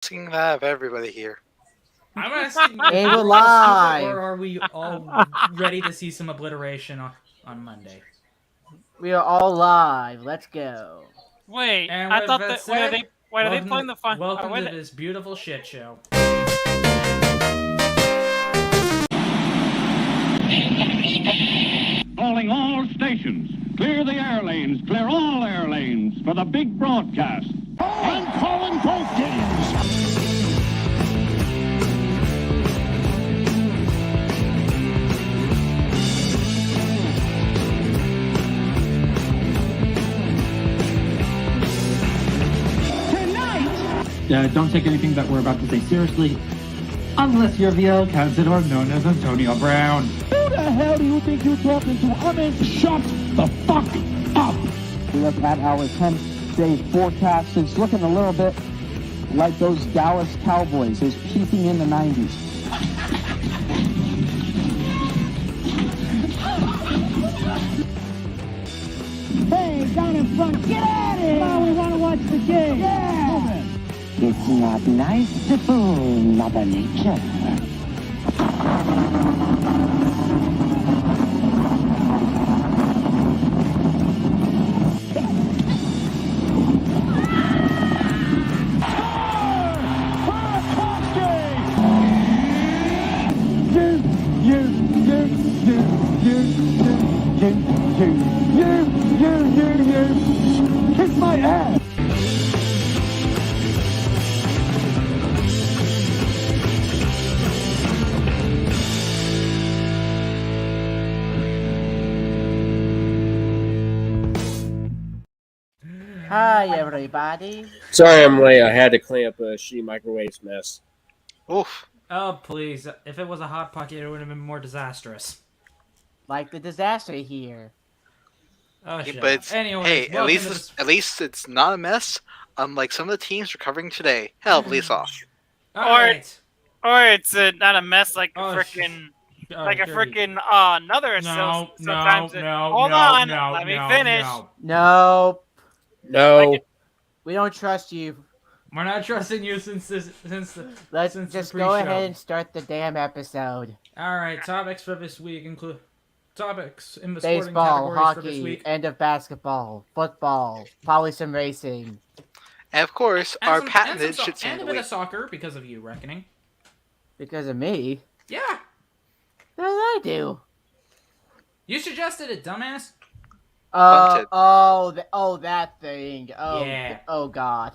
asking that of everybody here. I'm asking, Hey, we're live. or are we all ready to see some obliteration on Monday? We are all live. Let's go. Wait, And I with thought that that. said, Wait, are they playing the fun? Welcome to this beautiful shit show. Calling all stations. Clear the air lanes. Clear all air lanes for the big broadcast. I'm calling both games. Don't take anything that we're about to say seriously, unless you're the El Cazador known as Antonio Brown. Who the hell do you think you're talking to? I mean, shut the fuck up! We look at our 10-day forecast. It's looking a little bit like those Dallas Cowboys, is peaking in the 90s. Hey, down in front, get at it! Now we want to watch the game. Yeah! It's not nice to fool Mother Nature. You, kiss my ass! Hi, everybody. Sorry I'm late. I had to clean up a Shea microwaves mess. Oof. Oh, please. If it was a Hot Pocket, it would have been more disastrous. Like the disaster here. Oh, Yeah, shit. but it's, Anyways, hey, at welcome to this- least it's not a mess. Unlike some of the teams recovering today. Hell, police off. Alright. Or it's not a mess like a Oh, frickin', Oh, like a dirty. frickin' another. No, sometimes no, hold no, on, no, let me no, finish. no. Nope. No. We don't trust you. We're not trusting you since the Let's since just the go pre-show. ahead and start the damn episode. Alright, topics for this week include topics in the sporting Baseball, categories for this hockey, week. end of basketball, football, probably some racing. And of course, And our some- patented and some shit so- and a of the bit week. of soccer because of you reckoning. Because of me. Yeah, What did I do? you suggested it, dumbass. Bunted. That thing. Oh, Yeah. oh God.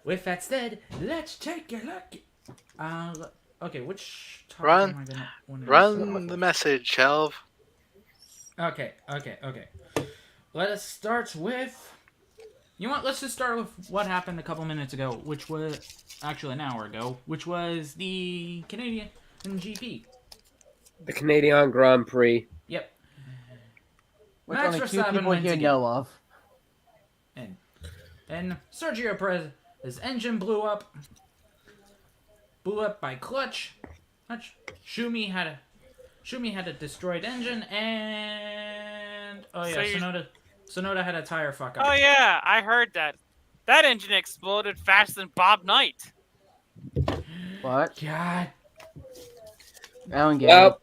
With that said, let's take a look. Okay, which topic Run. am I gonna wanna Run the message, Shelv. Okay. Let us start with. You know what? Let's just start with what happened a couple minutes ago, which was actually an hour ago, which was the Canadian GP. The Canadian Grand Prix. Yep. Which Max only two Verstappen people wins here again. know of. And Sergio Perez, his engine blew up. Blew up by clutch. Schumi had a destroyed engine, and oh yeah, Sonoda had a tire fuck up. Oh yeah, I heard that. That engine exploded faster than Bob Knight. What? God. I don't get Well,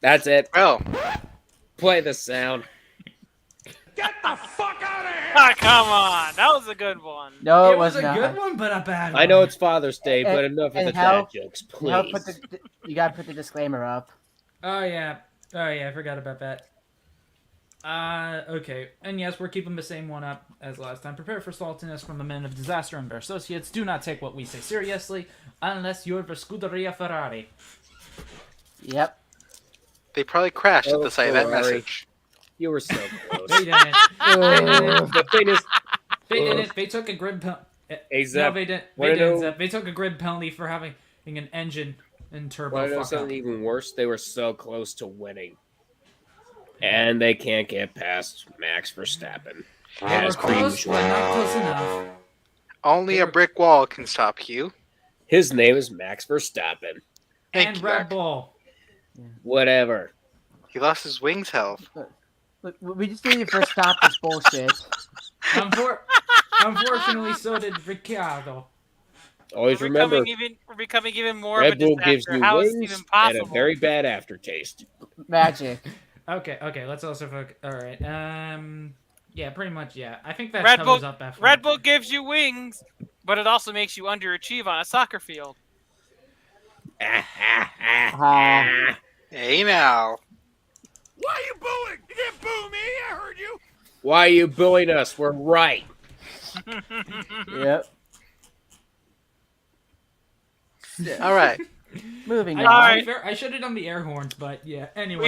that's it. Well, Play the sound. Get the fuck out of here! Ah, come on, that was a good one. it. No, It it was was a not. good one, but a bad one. I know it's Father's Day, but And- enough of and the how- dad jokes, Now please. you gotta put the disclaimer up. Oh yeah, I forgot about that. Okay. And yes, we're keeping the same one up as last time. Prepare for saltiness from the men of disaster and their associates. Do not take what we say seriously, unless you're the Scuderia Ferrari. Yep. they probably crashed at Oh, the sight of that Ferrari. message. You were so close. They didn't. The thing is, They didn't. They took a grid penalty. Hey, No, Zep, they didn't. wanna They didn't, know- Zep. They took a grid penalty for having an engine and turbo want to know fuck up. something even worse? They were so close to winning. And they can't get past Max Verstappen. They were As per close, usual. but not close enough. Only a brick wall can stop you. His name is Max Verstappen. Thank And you, Red Mac. Bull. Whatever. He lost his wings health. Look, we just need to first stop this bullshit. Unfortunately, so did Ricardo. Always remember, We're becoming even more Red of a Bull disaster. gives you How is it wings even and possible? a very bad aftertaste. Magic. Okay. Let's also focus. All right. Yeah, pretty much. Yeah, I think that Red covers Bull, up after. Red Bull gives you wings, but it also makes you underachieve on a soccer field. Hey now. Why are you booing? You didn't boo me. I heard you. Why are you booing us? We're right. Yep. All right. Moving I, on. to be Alright. fair, I should have done the air horns, but yeah. Anyway,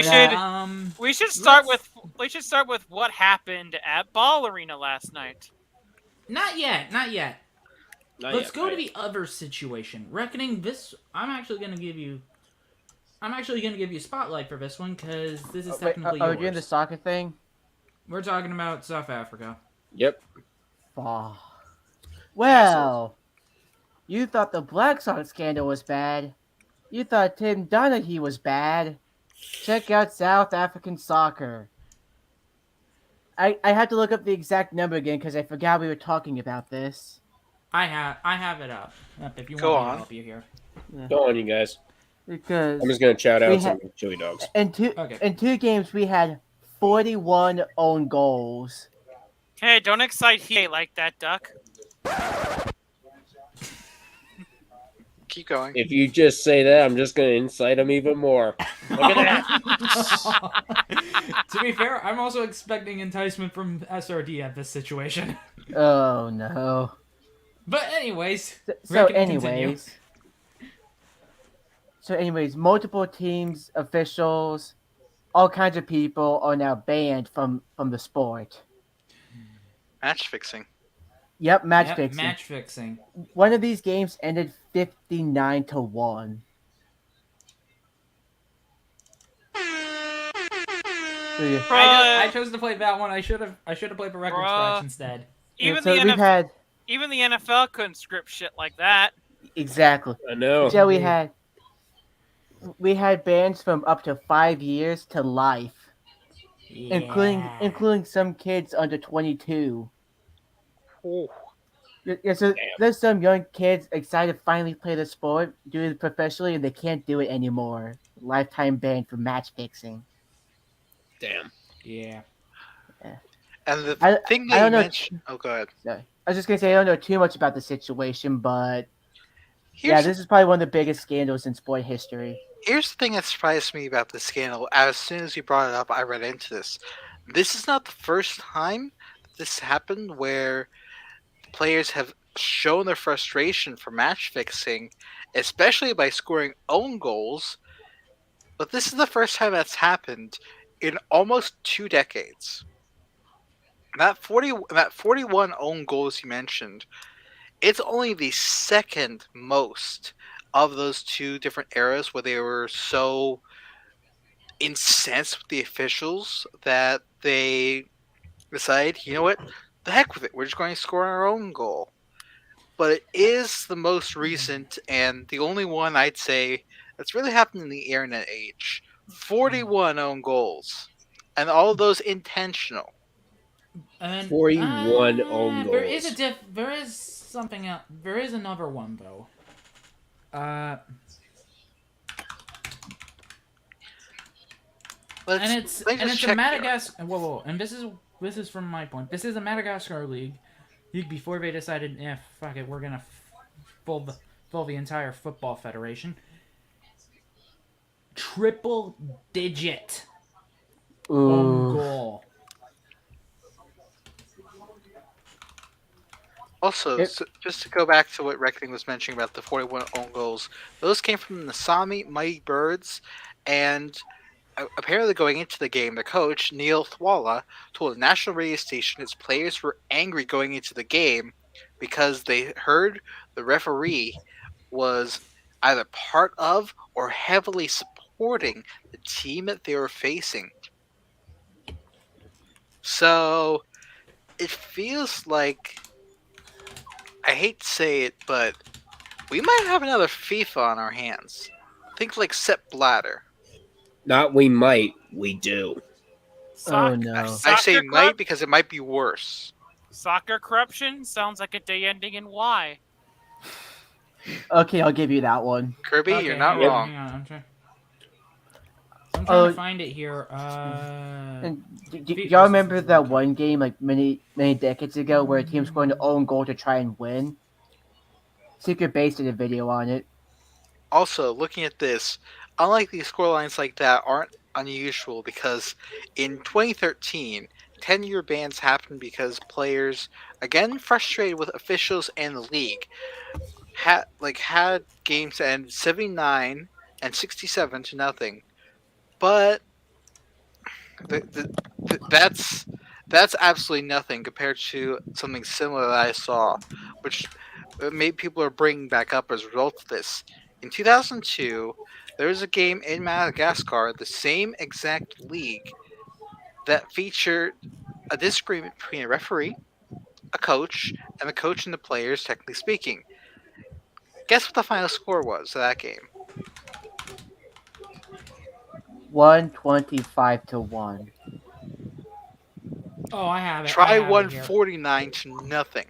We should start with what happened at Ball Arena last night. Not yet. Not Let's yet, go to right? the other situation. Reckoning this, I'm actually gonna give you spotlight for this one because this is Wait, technically are we yours. doing the soccer thing? We're talking about South Africa. Yep. Oh. Well, you thought the Black Sox scandal was bad. You thought Tim Donaghy was bad. Check out South African soccer. I had to look up the exact number again because I forgot we were talking about this. I have it up. If you Go want me on. to help you here. Go on, you guys. Because I'm just gonna shout We out some chili dogs. in two games we had 41 own goals. Hey, don't excite He like that, Duck. Keep going. If you just say that, I'm just gonna incite them even more. Look at that. To be fair, I'm also expecting enticement from SRD at this situation. Oh no. But anyways, So Reckoning, continue. multiple teams, officials, all kinds of people are now banned from the sport. Match fixing. Yep, match Yep, fixing. match fixing. One of these games ended 59-1. So, yeah. I chose to play that one. I should have played for record scratch instead. Even So the we've NFL, had even the NFL couldn't script shit like that. exactly. I know. So we had bans from up to 5 years to life, including some kids under 22. Oh. Yeah, so Damn. there's some young kids excited to finally play the sport, do it professionally, and they can't do it anymore. Lifetime ban for match fixing. Damn. Yeah. And the I thing don't that you know- mentioned. Oh, go ahead. Sorry. I was just gonna say I don't know too much about the situation, but Here's this is probably one of the biggest scandals in sport history. Here's the thing that surprised me about this scandal. As soon as you brought it up, I read into this. This is not the first time this happened where players have shown their frustration for match fixing, especially by scoring own goals. But this is the first time that's happened in almost 2 decades. That 41 own goals you mentioned, it's only the second most of those 2 different eras where they were so incensed with the officials that they decide, you know what, the heck with it, we're just going to score our own goal. But it is the most recent and the only one I'd say that's really happened in the internet age. 41 own goals, and all of those intentional. And, 41 own goals. There is something else. There is another one though. Let's It's just a check Madagascar. Whoa! And this is from my point. This is a Madagascar league before they decided, fuck it, we're gonna fold the entire football federation. Triple digit own goal. Also, just to go back to what Reckoning was mentioning about the 41 own goals, those came from the Sami Mighty Birds, and apparently going into the game, the coach, Neil Thwala, told a national radio station his players were angry going into the game because they heard the referee was either part of or heavily supporting the team that they were facing. So, it feels like, I hate to say it, but we might have another FIFA on our hands. Think like Sepp Blatter. Not we might, we do. Oh no. I say might because it might be worse. Soccer corruption sounds like a day ending in Y. Okay, I'll give you that one. Kirby, Okay, you're not hang on, wrong. hang on, I'm trying to Oh, find it here. and do y'all remember that one game like many decades ago where a team scored an own goal to try and win? Secret Base did a video on it. Also, looking at this, unlike these scorelines like that aren't unusual because in 2013, 10-year bans happened because players, again frustrated with officials and the league, had games end 79 and 67 to nothing. But that's absolutely nothing compared to something similar that I saw, which made people are bringing back up as a result of this. In 2002, there was a game in Madagascar, the same exact league, that featured a disagreement between a referee, a coach, and the coach and the players, technically speaking. Guess what the final score was of that game? 125 to 1. Oh, I have it. Try I have it here. 149 to nothing.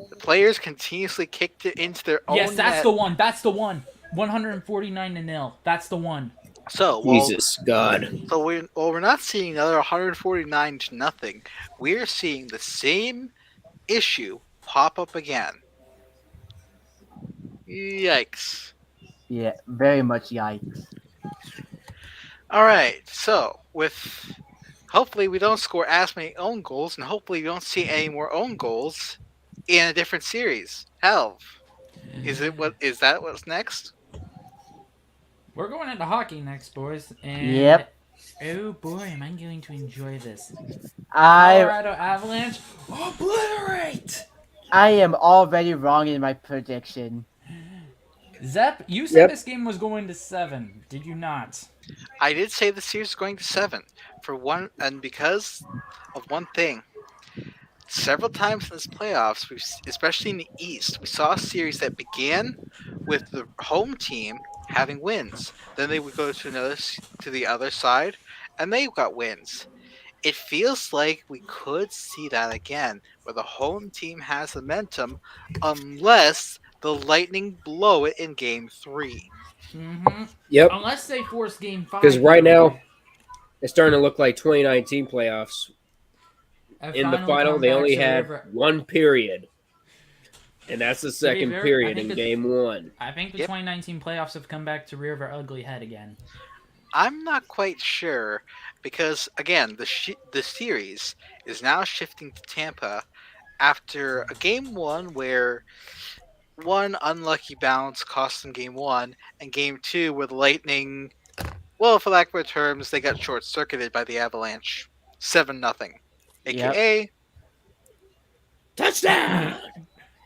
The players continuously kicked it into their own Yes, that's net. the one. That's the one. 149 to 0. That's the one. So, well, Jesus God. So we're not seeing another 149 to nothing. We're seeing the same issue pop up again. Yikes. Yeah, very much yikes. Alright, so with hopefully we don't score as many own goals, and hopefully we don't see any more own goals in a different series. Hell. Is that what's next? We're going into hockey next, boys. And Yep. oh boy, am I going to enjoy this. I Colorado Avalanche, obliterate! am already wrong in my prediction. Zep, you said this game was going to 7. Did you not? I did say the series is going to 7 for one, and because of one thing. Several times in this playoffs, especially in the East, we saw a series that began with the home team having wins. Then they would go to the other side, and they got wins. It feels like we could see that again, where the home team has momentum, unless the Lightning blow it in Game 3. Mm-hmm. Yep. Unless they force Game 5. Because right now, it's starting to look like 2019 playoffs. In the final, they only had one period. And that's the second period in Game 1. I think the 2019 playoffs have come back to rear their ugly head again. I'm not quite sure, because, again, the series is now shifting to Tampa after a Game 1 where one unlucky bounce cost them Game 1, and Game 2 where the Lightning, well, for lack of better terms, they got short-circuited by the Avalanche. 7-0. AKA... Touchdown!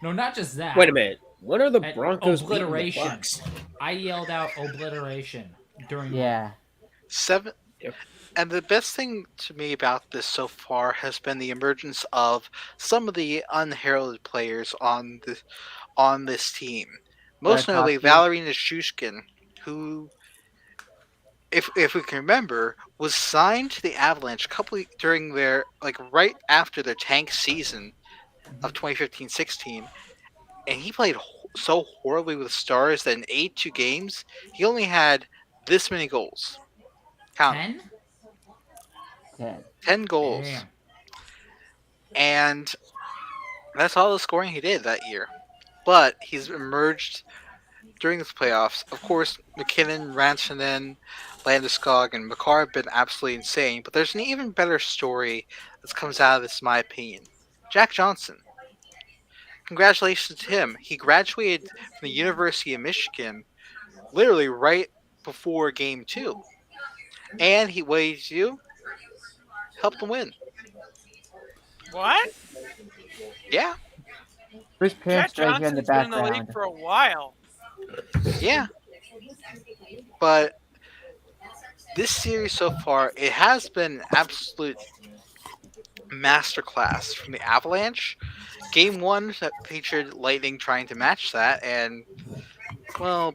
No, not just that. Wait a minute. When are the At Broncos beating the obliteration. Bucks? I yelled out obliteration during Yeah. 7... Yep. And the best thing to me about this so far has been the emergence of some of the unheralded players on this team. Most notably, Valerina Shushkin, who, if we can remember, was signed to the Avalanche during their right after their tank season of 2015-16, and he played so horribly with Stars that in 82 games he only had this many goals. Count 10? 10 goals. Damn. And that's all the scoring he did that year. But he's emerged during this playoffs. Of course, McKinnon, Rantanen, Landeskog, and Makar have been absolutely insane. But there's an even better story that comes out of this, in my opinion. Jack Johnson. Congratulations to him. He graduated from the University of Michigan literally right before Game 2. And what did he do? Helped them win. What? Yeah. Bruce Jack Pants right here in the Johnson's been in the background. league for a while. Yeah. But this series so far, it has been an absolute masterclass from the Avalanche. Game 1 that featured Lightning trying to match that, and, well,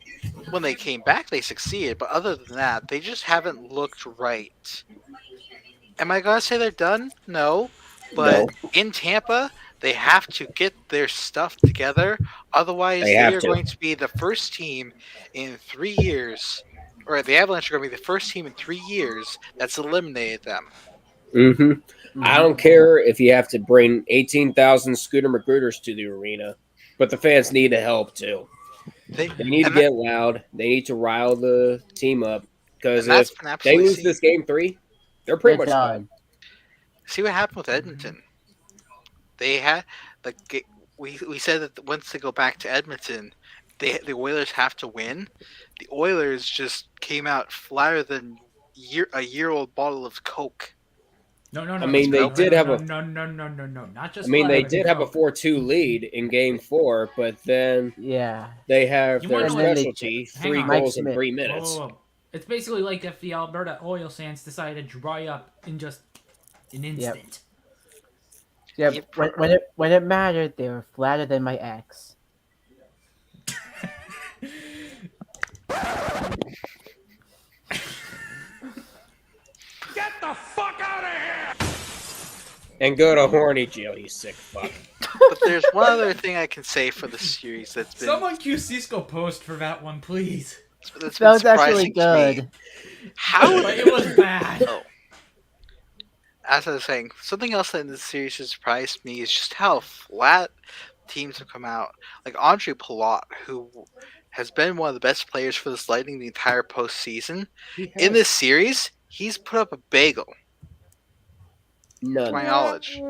when they came back, they succeeded. But other than that, they just haven't looked right. Am I going to say they're done? No. But No, in Tampa, they have to get their stuff together. Otherwise, they they have are to. going to be the first team in 3 years, or the Avalanche are going to be the first team in 3 years that's eliminated them. I don't care if you have to bring 18,000 Scooter McGrooters to the arena, but the fans need to help too. They They need to and that, get loud. They need to rile the team up because and that's if been they absolutely lose seen. this game 3, they're They're pretty much done. done. See what happened with Edmonton. They had we said that once they go back to Edmonton, the Oilers have to win. The Oilers just came out flatter than a year old bottle of Coke. No. I mean, they did have a. no. Not just. I mean, they flat, did have a Coke. 4-2 lead in Game 4, but then Yeah. they have You their wanna know what- specialty: Hang 3 on. goals in Mike 3 Whoa, minutes. whoa, whoa. It's basically like if the Alberta oil sands decided to dry up in just an instant. Yeah. You When it mattered, they were flatter than my ex. Get the fuck out of here! And go to horny jail, you sick fuck. But there's one other thing I can say for the series that's been Someone cue Cisco post for that one, please. that's That been was actually surprising to me. good. How But it was bad. Oh. As I was saying, something else that in this series has surprised me is just how flat teams have come out. Like Andre Palat, who has been one of the best players for this Lightning the entire postseason. In this series, he's put up a bagel, to None. my knowledge.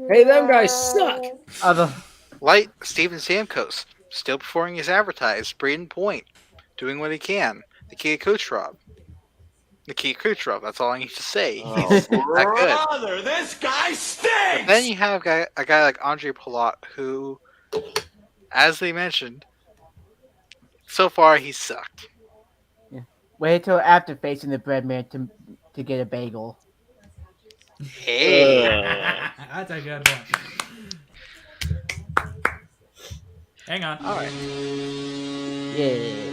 Hey, them guys suck. Other Like Steven Stamkos, still performing as advertised. Braden Point, doing what he can. Nikita Kucherov. That's all I need to say. He's that good. Brother, this guy stinks! But then you have a guy like Andre Palat, who, as they mentioned, so far he's sucked. wait till after facing the breadman to get a bagel. Hey, That's a good one. Hang on. all right, Yeah.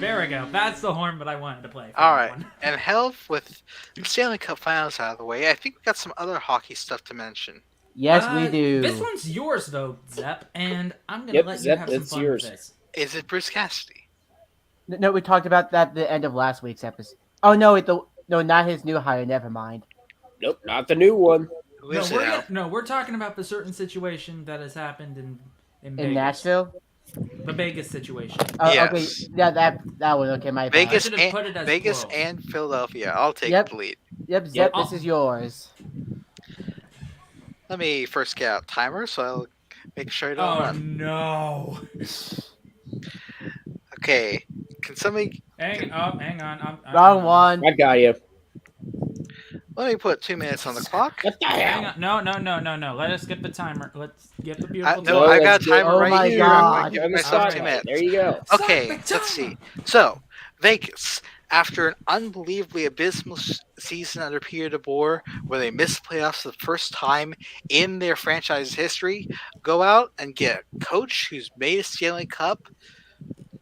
There we go. That's the horn that I wanted to play. For all that right. one. And health with the Stanley Cup Finals out of the way. I think we got some other hockey stuff to mention. Yes, we do. This one's yours, though, Zep, and I'm going to Yep, let you Zep, have some it's fun yours. with this. Is it Bruce Cassidy? No, we talked about that at the end of last week's episode. Oh no, not his new hire. Never mind. Nope, not the new one. Who is it now? We're talking about the certain situation that has happened in In Vegas. Nashville. The Vegas situation. Oh, Yes. okay. Yeah, that was okay. My bad. Vegas, should've put it as Vegas plural. and Philadelphia. I'll take Yep. the lead. Yep, Zep, Yeah. this is yours. Let me first get out timer so I'll make sure I don't Oh, run. no. Okay, can somebody Hang on. Wrong one. I got you. let me put 2 minutes on the clock? What the Hang hell? on. No. Let us get the timer. Let's get the No, beautiful No, I let's got a do- timer Oh right my here. God. I'm giving On the myself 2 spotlight. minutes. There you go. Okay, Stop the let's see. timer. So, Vegas, after an unbelievably abysmal season under Peter DeBoer, where they missed playoffs for the first time in their franchise's history, go out and get a coach who's made a Stanley Cup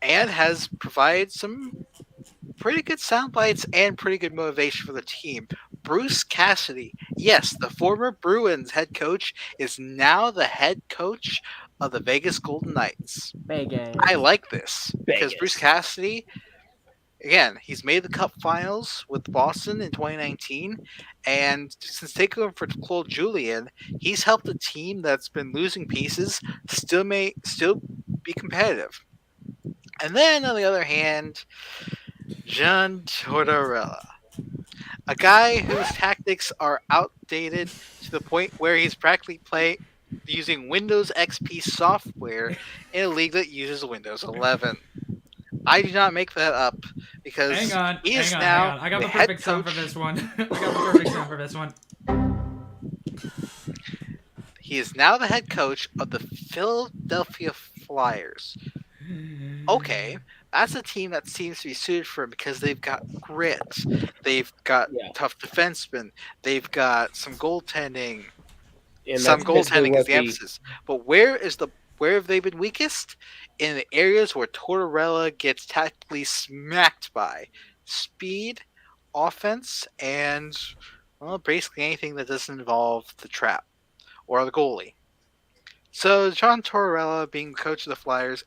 and has provided some pretty good sound bites and pretty good motivation for the team. Bruce Cassidy, yes, the former Bruins head coach, is now the head coach of the Vegas Golden Knights. Vegas. I like this because Vegas. Bruce Cassidy, again, he's made the Cup Finals with Boston in 2019, and since taking over for Claude Julien, he's helped a team that's been losing pieces still be competitive. And then on the other hand, John Tortorella, a guy whose tactics are outdated to the point where he's practically using Windows XP software in a league that uses Windows 11. I do not make that up because Hang on. he is hang now on. I got the the head perfect sound for coach. this one. He is now the head coach of the Philadelphia Flyers. Okay, that's a team that seems to be suited for him because they've got grit, they've got tough defensemen, they've got some goaltending. And Some that's basically goaltending is what the emphasis. But where have they been weakest? In the areas where Tortorella gets tactically smacked by speed, offense, and Well, basically anything that doesn't involve the trap or the goalie. So John Tortorella being coach of the Flyers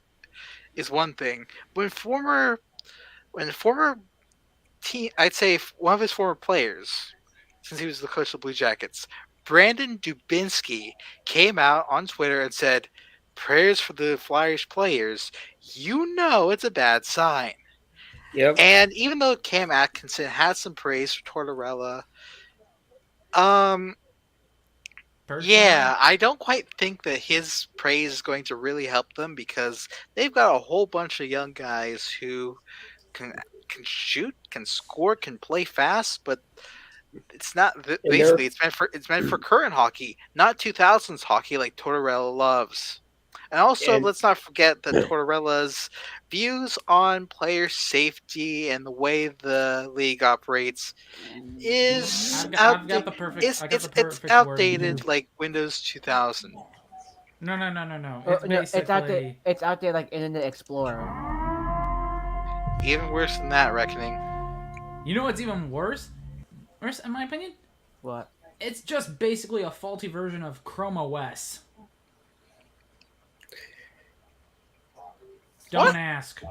is one thing. When former team, I'd say one of his former players, since he was the coach of the Blue Jackets, Brandon Dubinsky, came out on Twitter and said, "Prayers for the Flyers players. You know it's a bad sign." Yep. And even though Cam Atkinson had some praise for Tortorella, yeah, I don't quite think that his praise is going to really help them because they've got a whole bunch of young guys who can shoot, can score, can play fast, but it's not basically it's meant for current hockey, not 2000s hockey like Tortorella loves. And also, let's not forget that Tortorella's views on player safety and the way the league operates is it's outdated like Windows 2000. No. It's outdated like Internet Explorer. Even worse than that, Reckoning. You know what's even worse? Worse, in my opinion? What? It's just basically a faulty version of Chrome OS. Don't ask.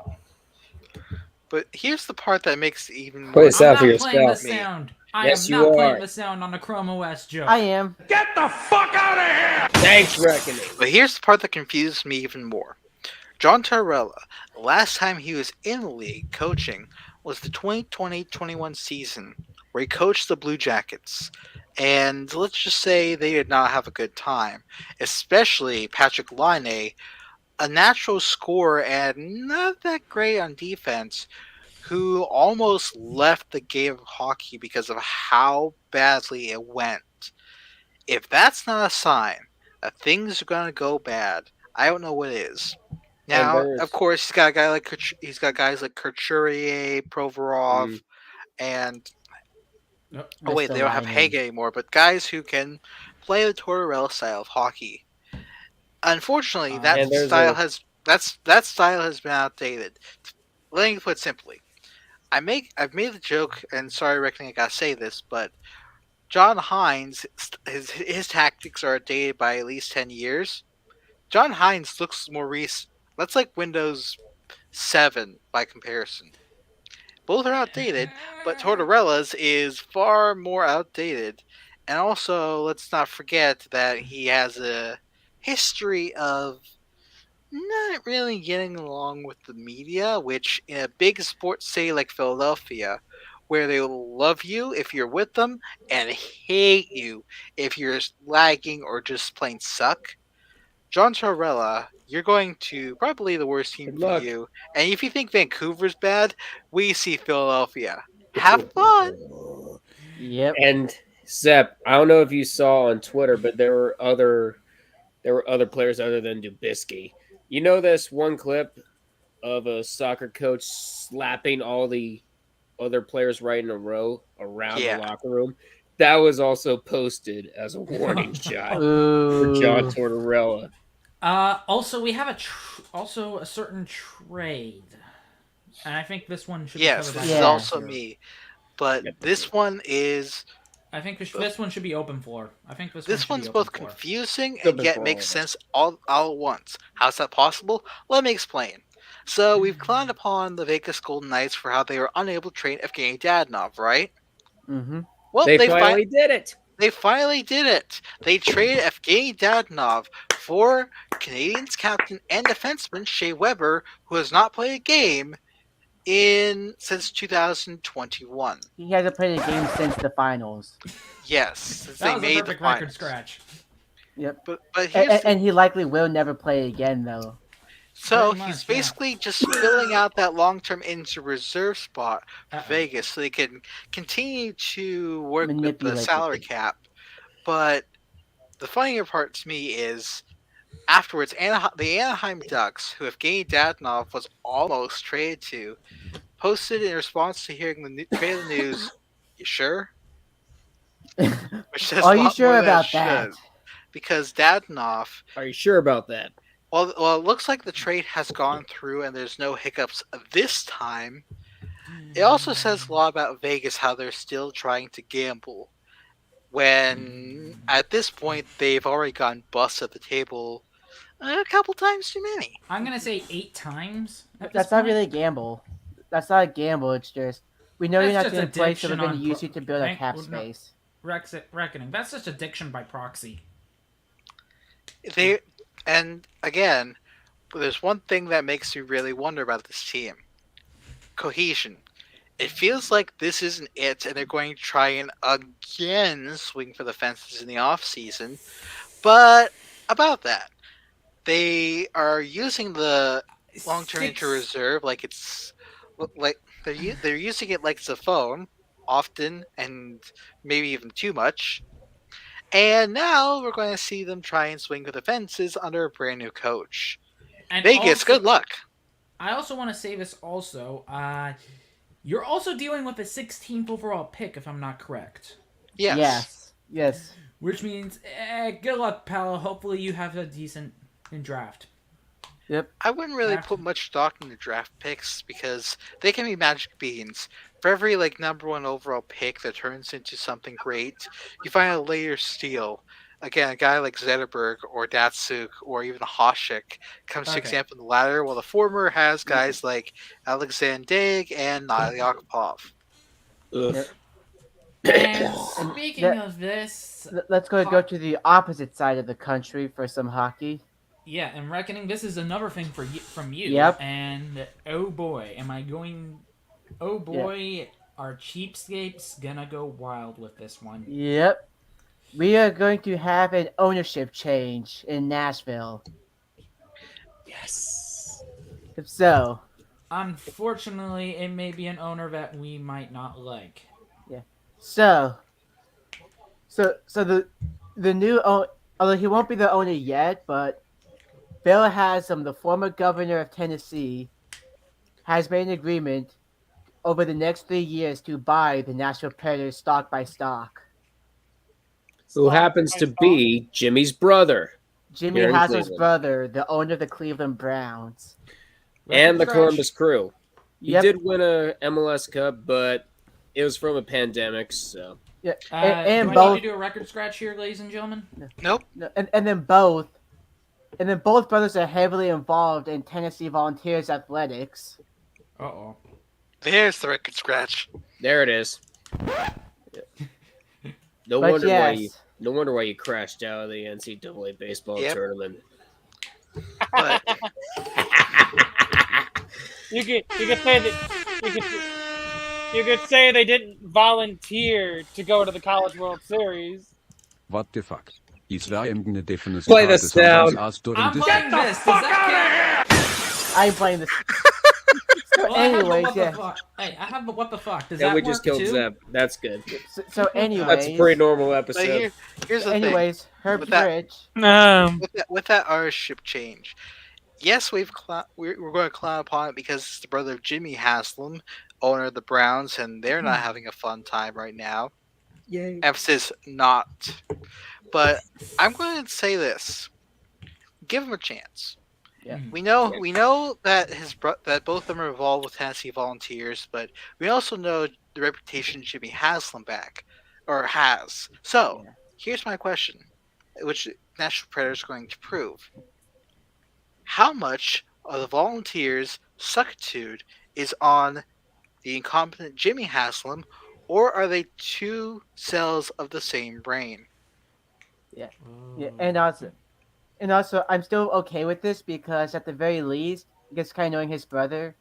But here's the part that makes it even more. Play this out for I'm not playing the yourself. sound. Yes, I am not playing the sound on a Chrome OS joke. I am. Get the fuck out of here! Thanks, Reckoning. But here's the part that confuses me even more. John Tortorella, the last time he was in the league coaching was the 2020-21 season, where he coached the Blue Jackets. And let's just say they did not have a good time, especially Patrick Laine, a natural scorer and not that great on defense, who almost left the game of hockey because of how badly it went. If that's not a sign that things are going to go bad, I don't know what is. Now, of course, he's got guys like Couturier, Provorov, and oh wait, they don't have Hague anymore, but guys who can play the Tortorella style of hockey. Unfortunately, that style has been outdated. Let me put it simply, I've made the joke, and sorry, Reckoning, I gotta say this, but John Hines, his tactics are outdated by at least 10 years. John Hines looks more recent. That's like Windows 7 by comparison. Both are outdated, but Tortorella's is far more outdated. And also, let's not forget that he has a history of not really getting along with the media, which in a big sports city like Philadelphia, where they will love you if you're with them and hate you if you're lagging or just plain suck. John Tortorella, you're going to probably the worst team for you. And if you think Vancouver's bad, we see Philadelphia. Have fun. Yep. And Sepp, I don't know if you saw on Twitter, but there were other players other than Dubinsky. You know this one clip of a soccer coach slapping all the other players right in a row around the locker room? That was also posted as a warning shot for John Tortorella. Also, we have a certain trade, and I think this one should be covered by this is also me, but this one is. I think this one should be open floor. I think this one's both confusing and yet makes sense all at once. How's that possible? Let me explain. So we've clowned upon the Vegas Golden Knights for how they were unable to train Evgeny Dadonov, right? Mm-hmm. Well, they finally did it. They finally did it. They traded Evgeny Dadonov for Canadiens captain and defenseman Shea Weber, who has not played a game since 2021. He hasn't played a game since the finals. Yes, since that they was made a perfect the finals. record scratch. Yep. But and he likely will never play again, though. So he's basically just filling out that long-term injured reserve spot for Vegas so they can continue to work with the salary cap. But the funnier part to me is afterwards, the Anaheim Ducks, who Evgeny Dadonov was almost traded to, posted in response to hearing the trade of the news, "You sure?" Are you sure about that? Because Dadonov... Are you sure about that? Well, it looks like the trade has gone through and there's no hiccups this time. It also says a lot about Vegas, how they're still trying to gamble. when at this point they've already gotten busts at the table a couple times too many. I'm gonna say 8 times. At That's this not point. really a gamble. That's not a gamble. It's just we know you're That's not just going to play, so we're addiction going to on use you to build a rank- cap no. space. Reckoning. That's just addiction by proxy. They and again, there's one thing that makes me really wonder about this team: cohesion. It feels like this isn't it, and they're going to try and again swing for the fences in the off season. But about that, they are using the long-term injury reserve like it's like they're using it like it's a phone often and maybe even too much. And now we're going to see them try and swing for the fences under a brand new coach. And Vegas, also, good luck. I also want to say this also. You're also dealing with a 16th overall pick, if I'm not correct. Yes. Yes. Which means, good luck, pal. Hopefully you have a decent draft. Yep. I wouldn't really put much stock into draft picks because they can be magic beans. For every number 1 overall pick that turns into something great, you find a later steal. Again, a guy like Zetterberg or Datsuk or even Hoshik comes to example the latter, while the former has guys like Alexander and Yakupov. Yep. And speaking of this, let's go to the opposite side of the country for some hockey. Yeah, and reckoning, this is another thing from you. Yep. And oh boy, am I going... Oh boy, are cheapskates gonna go wild with this one. Yep. We are going to have an ownership change in Nashville. Yes. If so. Unfortunately, it may be an owner that we might not like. Yeah. So the new owner, although he won't be the owner yet, but Bill Haslam, the former governor of Tennessee, has made an agreement over the next 3 years to buy the Nashville Predators stock by stock. Who happens to be Jimmy's brother. Jimmy Haslam's brother, the owner of the Cleveland Browns. And the Columbus Crew. He Yep. did win a MLS Cup, but it was from a pandemic, so... Yeah, and do I need to do a record scratch here, ladies and gentlemen? Nope. And then both brothers are heavily involved in Tennessee Volunteers athletics. Uh-oh. There's the record scratch. There it is. No wonder why you crashed out of the NCAA baseball tournament. But you could say that you could say they didn't volunteer to go to the College World Series. What the fuck? Is there irgendeine Definition? Play the sound. I'm playing this. Does that count? I'm playing this. So Well, anyways, I have the what the fuck. Does Yeah, that we work just killed too? Zeb. That's good. So anyways, That's a pretty normal episode. Here's the anyways, Herb With that- Rich. with that ownership change, yes, we're going to clown upon it because it's the brother of Jimmy Haslam, owner of the Browns, and they're not having a fun time right now. Yay. Emphasis not. But I'm going to say this: give him a chance. Yeah. We know that that both of them are involved with Tennessee Volunteers, but we also know the reputation Jimmy Haslam has. So here's my question, which National Predators are going to prove: how much of the Volunteers' suckitude is on the incompetent Jimmy Haslam, or are they two cells of the same brain? Yeah, and also, I'm still okay with this because at the very least, just kind of knowing his brother,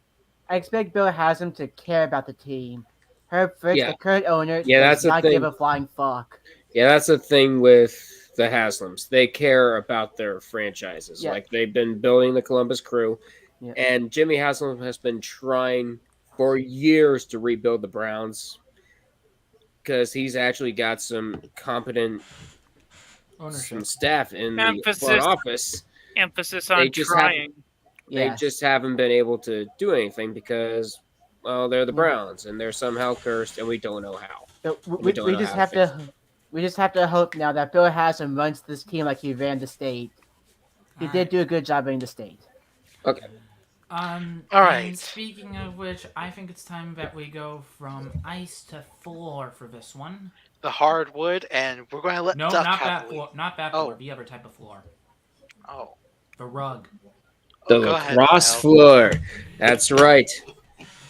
I expect Bill Haslam to care about the team. Herb Fritz, the current owner, does not give a flying fuck. Yeah, that's the thing with the Haslams. They care about their franchises. Yeah. Like, they've been building the Columbus Crew, Yeah. and Jimmy Haslam has been trying for years to rebuild the Browns because he's actually got some competent some staff in the front office. Emphasis on trying. They just haven't been able to do anything because, well, they're the Browns and they're somehow cursed, and we don't know how. So we just have to hope now that Bill Haslam runs this team like he ran the state. He did do a good job running the state. Okay. All right. And speaking of which, I think it's time that we go from ice to floor for this one. the hardwood, and we're going to let No, Duck not have that the floor. lead. Not that Oh. floor. The other type of floor. Oh. The rug. The Go ahead, lacrosse Kyle. floor. That's right.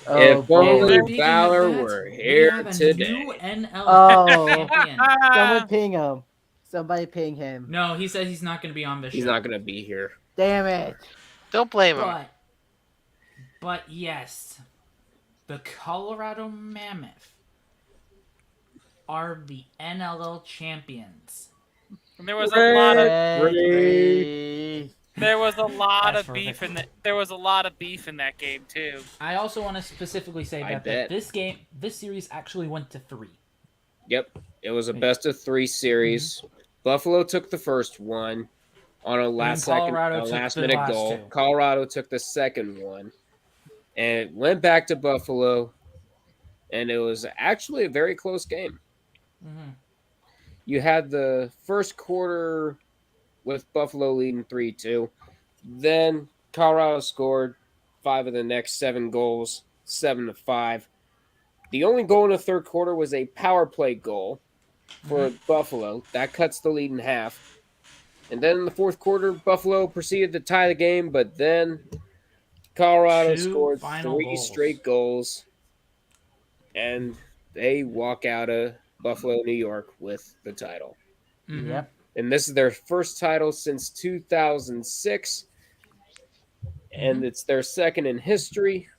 Oh, If only boy. Speaking Valor of that, were we here have a today. new NL Oh. champion. Someone ping him. Somebody ping him. No, he says he's not going to be on this He's show. not going to be here. Damn it. Don't blame him. But yes, the Colorado Mammoth are the NLL champions. And there was a lot of Hey. there was a lot That's of beef perfect. in that. There was a lot of beef in that game too. I also want to specifically say I that bet. this series actually went to 3. Yep. It was a best of 3 series. Buffalo took the first one on a last Colorado took last the minute last goal. 2. Colorado took the second one. And it went back to Buffalo. And it was actually a very close game. Mhm. You had the first quarter with Buffalo leading 3-2. Then Colorado scored 5 of the next 7 goals, 7-5. The only goal in the third quarter was a power play goal for Buffalo. That cuts the lead in half. And then in the fourth quarter, Buffalo proceeded to tie the game, but then Colorado 2 scored final 3 goals. straight goals, and they walk out of Buffalo, New York with the title. Mhm. Yep. And this is their first title since 2006, and it's their second in history.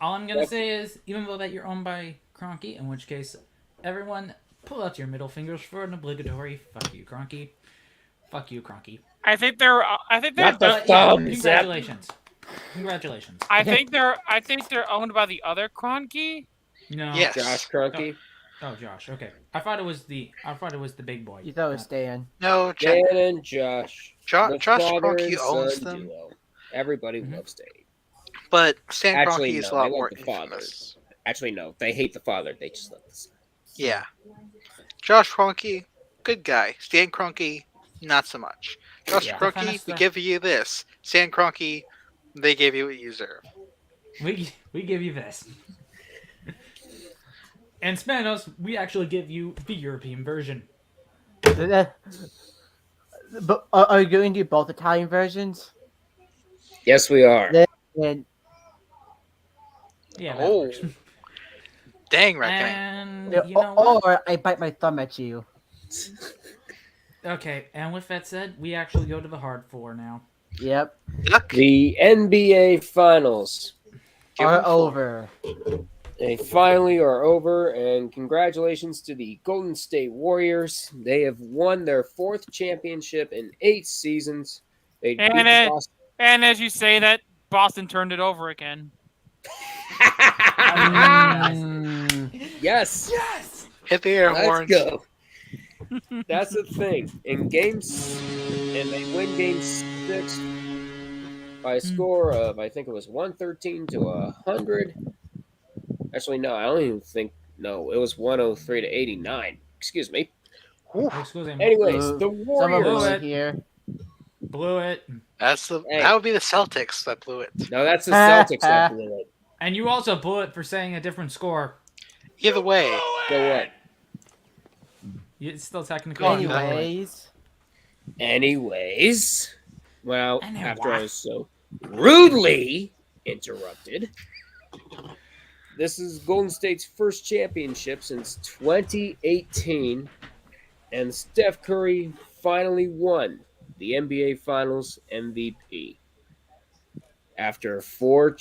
All I'm gonna say is, even though that you're owned by Kroenke, in which case, everyone pull out your middle fingers for an obligatory "fuck you, Kroenke." Fuck you, Kroenke. I think they're. I think they're. Not the Yeah, thumbs. congratulations. Congratulations. I think they're owned by the other Kroenke. No. Yes. Josh Kroenke. Oh, Josh. Okay. I thought it was the big boy. You thought it was Stan. No, Dan and Josh. The Josh father Kroenke and owns son them, duo. Everybody loves Dan. but Stan Actually, Kroenke is a no, lot they more love the father. infamous. Actually, no. They hate the father. They just love the son. Yeah. Josh Kroenke, good guy. Stan Kroenke, not so much. Josh Yeah. Kroenke, we give you this. Stan Kroenke, they gave you what you deserve. We give you this. And Spanos, we actually give you the European version. But are you going to do both Italian versions? Yes, we are. And Yeah. Oh. Dang, Reckoning. And you know what? or I bite my thumb at you. Okay, and with that said, we actually go to the hard 4 now. Yep. Duck, The NBA Finals. give Are him 4. over. They finally are over, and congratulations to the Golden State Warriors. They have won their 4th championship in 8 seasons. They beat the Boston. And as you say that, Boston turned it over again. Yes. Hit the air Let's horns. go. That's the thing. And they win game 6 by a score of, I think it was 113 to 100. Actually, no, I don't even think. No, it was 103 to 89. Excuse me. Excuse me. Anyways, the Someone Warriors. blew it here. Blew it. That would be the Celtics that blew it. No, that's the Celtics that blew it. And you also blew it for saying a different score. Either way, So what? It's still technically on the board. Anyways, well, Anyway. after I was so rudely interrupted, this is Golden State's first championship since 2018, and Steph Curry finally won the NBA Finals MVP after four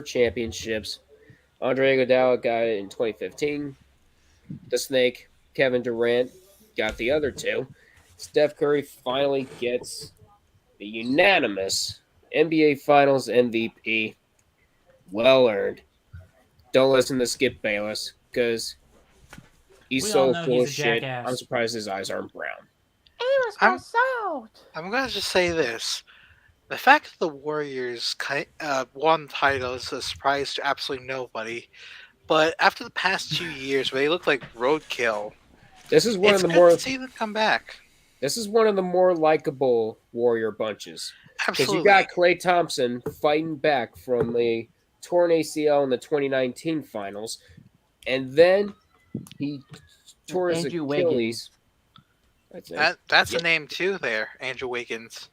championships. Andre Iguodala got it in 2015. The Snake, Kevin Durant, got the other 2. Steph Curry finally gets the unanimous NBA Finals MVP. Well earned. Don't listen to Skip Bayless because he's We all so know full he's of a shit. jackass. I'm surprised his eyes aren't brown. I'm going to just say this. The fact that the Warriors won the title is a surprise to absolutely nobody. But after the past 2 years where they look like roadkill, This is one it's of the good more. to see them come back. This is one of the more likable Warrior bunches because Absolutely. you got Klay Thompson fighting back from a torn ACL in the 2019 finals. and then he tore his Andrew Achilles. That's Yep. a name too there, Andrew Wiggins.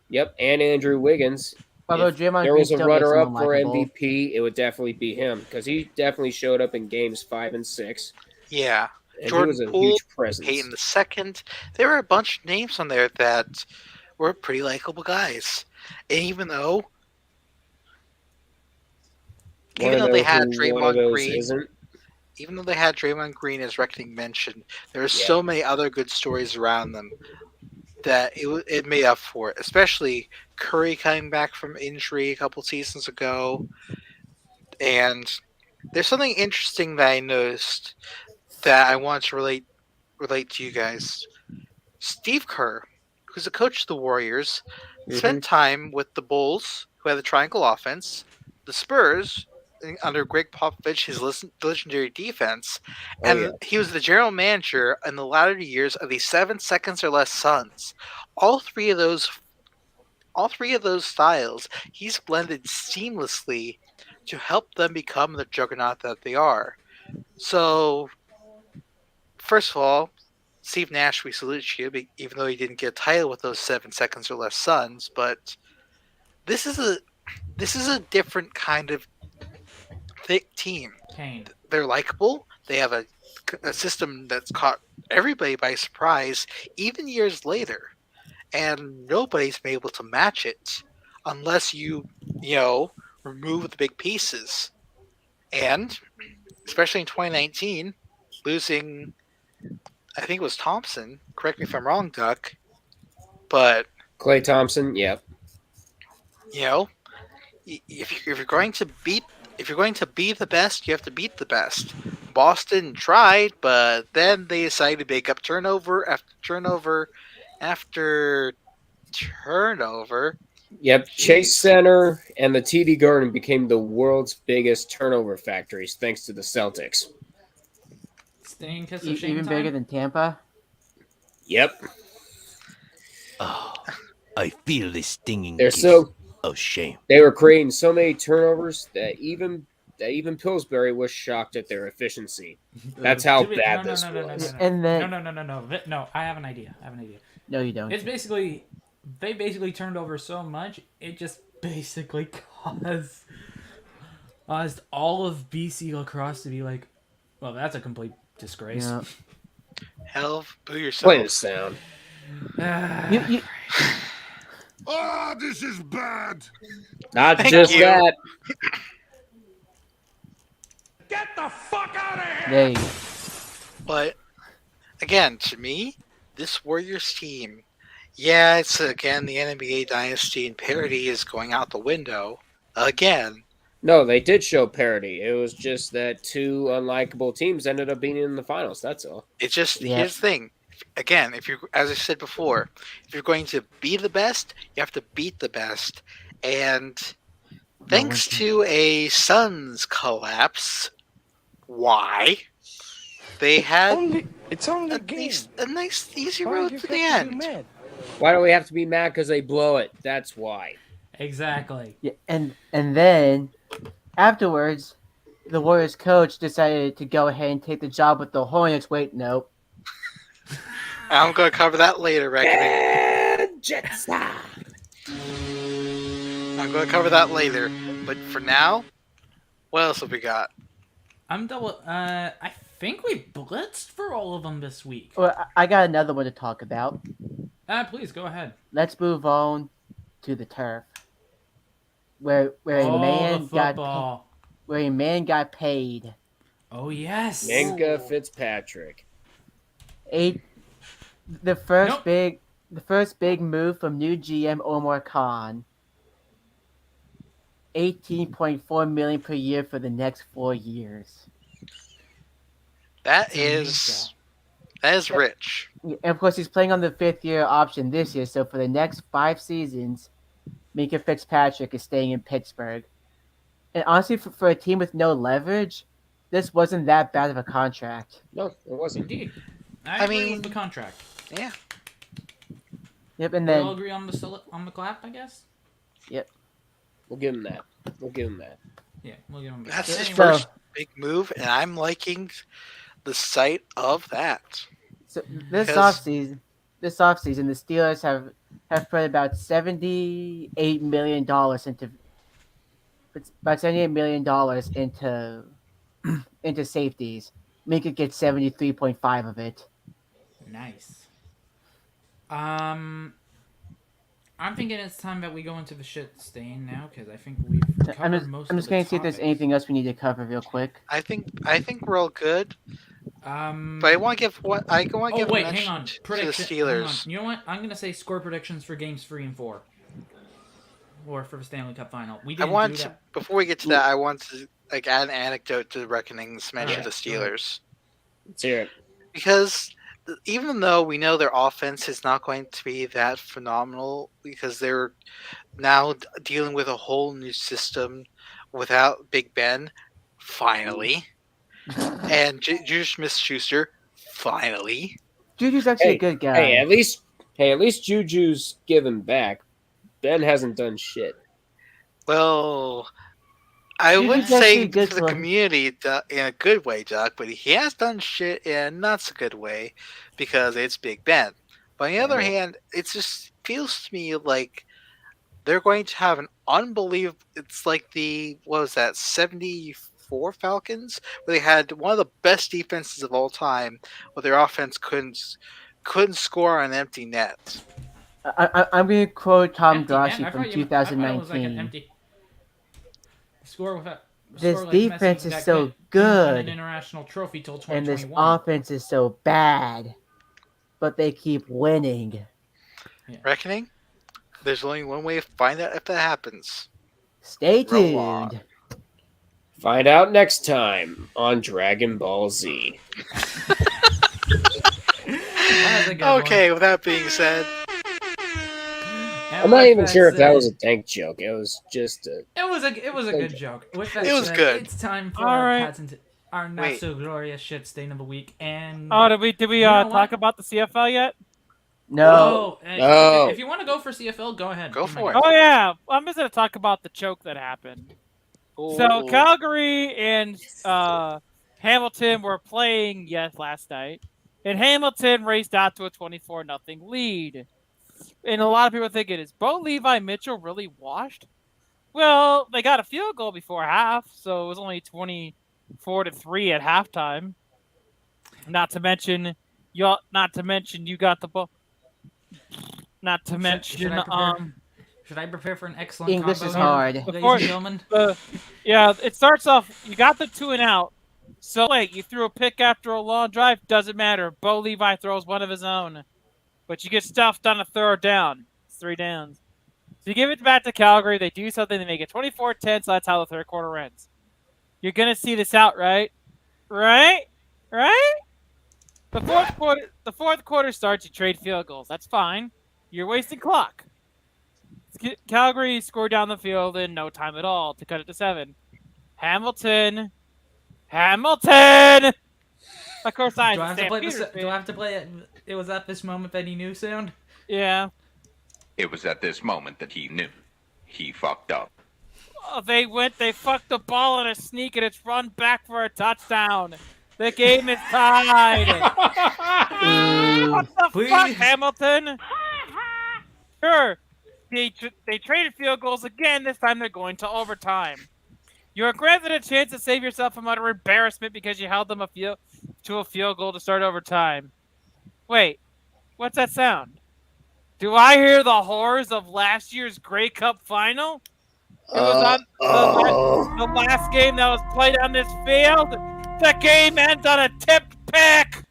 Yep, and Andrew Wiggins. Although If Draymond there Green was a still makes him runner-up for unlikable. MVP, it would definitely be him because he definitely showed up in games 5 and 6, Yeah. and Jordan he was a Poole, huge presence. Peyton II. There were a bunch of names on there that were pretty likable guys. And even though they had Draymond Green, even though they had Draymond Green as reckoning mentioned, there were so many other good stories around them that it made up for it. Especially Curry coming back from injury a couple seasons ago. And there's something interesting that I noticed that I want to relate to you guys. Steve Kerr, who's the coach of the Warriors, spent time with the Bulls, who had the triangle offense, the Spurs, under Greg Popovich, his legendary defense, and he was the general manager in the latter years of the 7 seconds or less Suns. All three of those styles, he's blended seamlessly to help them become the juggernaut that they are. So, first of all, Steve Nash, we salute you, even though he didn't get a title with those 7 seconds or less Suns. But this is a different kind of thick team. Kane. They're likable. They have a system that's caught everybody by surprise, even years later, and nobody's been able to match it unless you remove the big pieces. And especially in 2019, losing, I think it was Thompson. Correct me if I'm wrong, Duck. But Klay Thompson, yeah. If you're going to be the best, you have to beat the best. Boston tried, but then they decided to make up turnover after turnover after turnover. Yep, Chase Center and the TD Garden became the world's biggest turnover factories thanks to the Celtics. Stinging kiss of shame Even time? bigger than Tampa? Yep. Oh, I feel the stinging They're kiss of shame. They were creating so many turnovers that even Pillsbury was shocked at their efficiency. That's how bad this was. No, I have an idea. No, you don't. It's basically, they basically turned over so much, it just basically caused all of BC lacrosse to be like, well, that's a complete disgrace. Yeah. Hell, boo yourself. Play the sound. You, This is bad. Not Thank just you. that. Get the fuck out of here! there you go. But again, to me, this Warriors team, yeah, it's again the NBA dynasty and parity is going out the window again. No, they did show parity. It was just that two unlikable teams ended up being in the finals. That's all. It's just Yeah. here's the thing. Again, if you, as I said before, if you're going to be the best, you have to beat the best. And thanks to a Suns collapse, why they had It's only a nice easy road to the end. Why do we have to be mad because they blow it? That's why. Exactly. Yeah, and then afterwards, the Warriors coach decided to go ahead and take the job with the Hornets. Wait, no. I'm going to cover that later, reckoning. I'm going to cover that later. But for now, what else have we got? I think we blitzed for all of them this week. Well, I got another one to talk about. Please go ahead. Let's move on to the turf, where a man got paid. Oh yes. Minkah Fitzpatrick. The first big move from new GM Omar Khan. $18.4 million per year for the next 4 years. That is rich. And of course, he's playing on the 5th-year option this year, so for the next 5 seasons, Minkah Fitzpatrick is staying in Pittsburgh. And honestly, for a team with no leverage, this wasn't that bad of a contract. No, it wasn't. Indeed. I agree with the contract. Yeah. Yep, and We all then agree on the clap, I guess. yep. We'll give him that. Yeah, we'll give him. That's his So- first. big move, and I'm liking the sight of that. So this Because- offseason, the Steelers have put about $78 million into into safeties. Minkah gets 73.5 of it. Nice. I'm thinking it's time that we go into the shit stain now because I think we've covered most I'm of just the going to see if there's topics. anything else we need to cover real quick. I think we're all good. But I want to give what I want to give. Oh wait, a hang mention on. to the Prediction. Steelers. You know what? I'm gonna say score predictions for games 3 and 4, or for the Stanley Cup final. We I didn't want do to, that. before we get to that, I want to add an anecdote to the reckonings mention Alright, the go ahead. Steelers. Let's hear it. Because even though we know their offense is not going to be that phenomenal, because they're now dealing with a whole new system without Big Ben, finally, and Juju Smith-Schuster, finally. Juju's actually a good guy. Hey, at least Juju's given back. Ben hasn't done shit. Well, I Juju's wouldn't actually say good to the for- community in a good way, Doc, but he has done shit in a not so good way because it's Big Ben. But on the other hand, it just feels to me like they're going to have an unbelievable. It's like what was that, 74 Falcons, where they had one of the best defenses of all time, where their offense couldn't score on an empty net. I'm going to quote Tom Empty, man. Grossi I from thought it was like an 2019. empty. Score without. This score like defense Messi is that so couldn't win good, an international trophy till and this 2021. offense is so bad, but they keep winning. Reckoning? There's only one way to find out if that happens. Stay Roll on. tuned. Find out next time on Dragon Ball Z. That's a good Okay, with that being said, one. I'm not with even sure if that said- was a tank joke. It was just a. It was a good joke. With that It was said, good. It's time for All our right. patent, our not Wait. so glorious shit stain of the week. And Oh, did we You know talk what? about the CFL yet? No. No. If you want to go for CFL, go ahead. Go Be my for it. guest. Oh yeah, I'm just gonna talk about the choke that happened. So Ooh. Calgary and Hamilton were playing last night, and Hamilton raced out to a 24-0 lead. And a lot of people think is Bo Levi Mitchell really washed? Well, they got a field goal before half, so it was only 24-3 at halftime. Not to mention you got the ball. Not to mention Should I prepare for an excellent English combo is here, hard. ladies Before- and gentlemen? yeah, it starts off. You got the 2 and out. So wait, you threw a pick after a long drive. Doesn't matter. Bo Levi throws one of his own, but you get stuffed on a third down. It's 3 downs. So you give it back to Calgary. They do something. They make it 24-10. So that's how the third quarter ends. You're gonna see this out, right? Right? The fourth quarter starts. You trade field goals. That's fine. You're wasting clock. Calgary scored down the field in no time at all to cut it to 7. Hamilton. Of course, Do I have to play do I have to play it? It was at this moment that he knew sound. Yeah. It was at this moment that he knew. He fucked up. Oh, they fucked the ball in a sneak, and it's run back for a touchdown. The game is tied. What the Please. fuck, Hamilton? Sure. They traded field goals again. This time they're going to overtime. You're granted a chance to save yourself from utter embarrassment because you held them to a field goal to start overtime. Wait, what's that sound? Do I hear the horrors of last year's Grey Cup final? It was on the last game that was played on this field. The game ends on a tipped pick.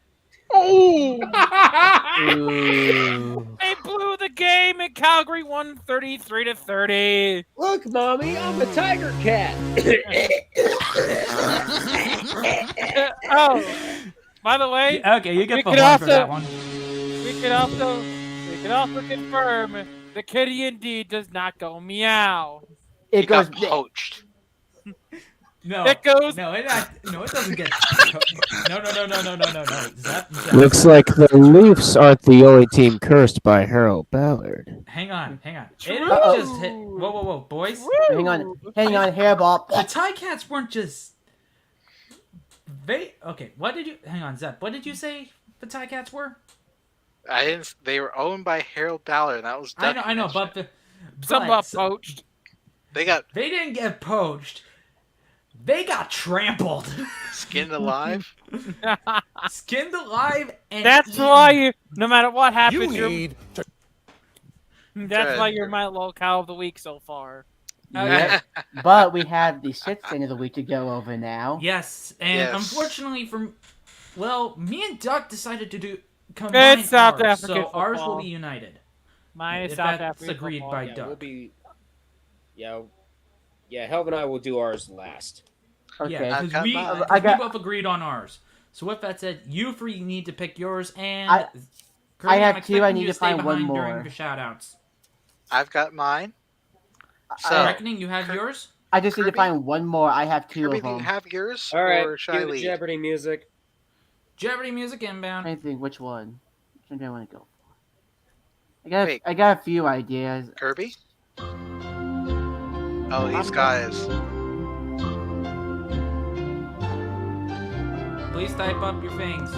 Ooh. They blew the game, and Calgary won 33-30. Look, mommy, I'm a tiger cat. Oh, by the way, Okay, you we get the could one for also- that one. we can also confirm the kitty indeed does not go meow. It He got goes. poached. No, It goes. no, it doesn't get. No. Zap. Looks like the Leafs aren't the only team cursed by Harold Ballard. Hang on. It True. just hit. Whoa, boys. Hang on, hairball. The Tie Cats weren't just. Okay, what did you... Hang on, Zep. What did you say the Ticats were? I didn't. They were owned by Harold Ballard, and that was. I know, but... Some got poached. They didn't get poached. They got trampled. Skinned alive? Skinned alive and That's eaten. why no matter what happens, That's why you're my little cow of the week so far. Yep. But we have the SHITSTAIN of the week to go over now. Yes, and Yes. unfortunately me and Duck decided to combine It's South ours, African so ours will football. be united. My If South that's African agreed football. by Yeah, Duck. we'll be. Yeah, Helv and I will do ours last. Okay. Yeah, I've got mine. because we both agreed on ours. So with that said, you three need to pick yours, and Kirby, have I'm two, I expecting need you to stay find one behind during more. the shoutouts. I've got mine. So, I'm reckoning you have yours? I just need to Kirby? find one more. I have two Kirby, of do you them. have yours? All right, Or should I cue the lead? Jeopardy music. Jeopardy music inbound. I think which one. Which one do I want to go for? Wait. I got a few ideas. Kirby? Oh, these guys. Please type up your things.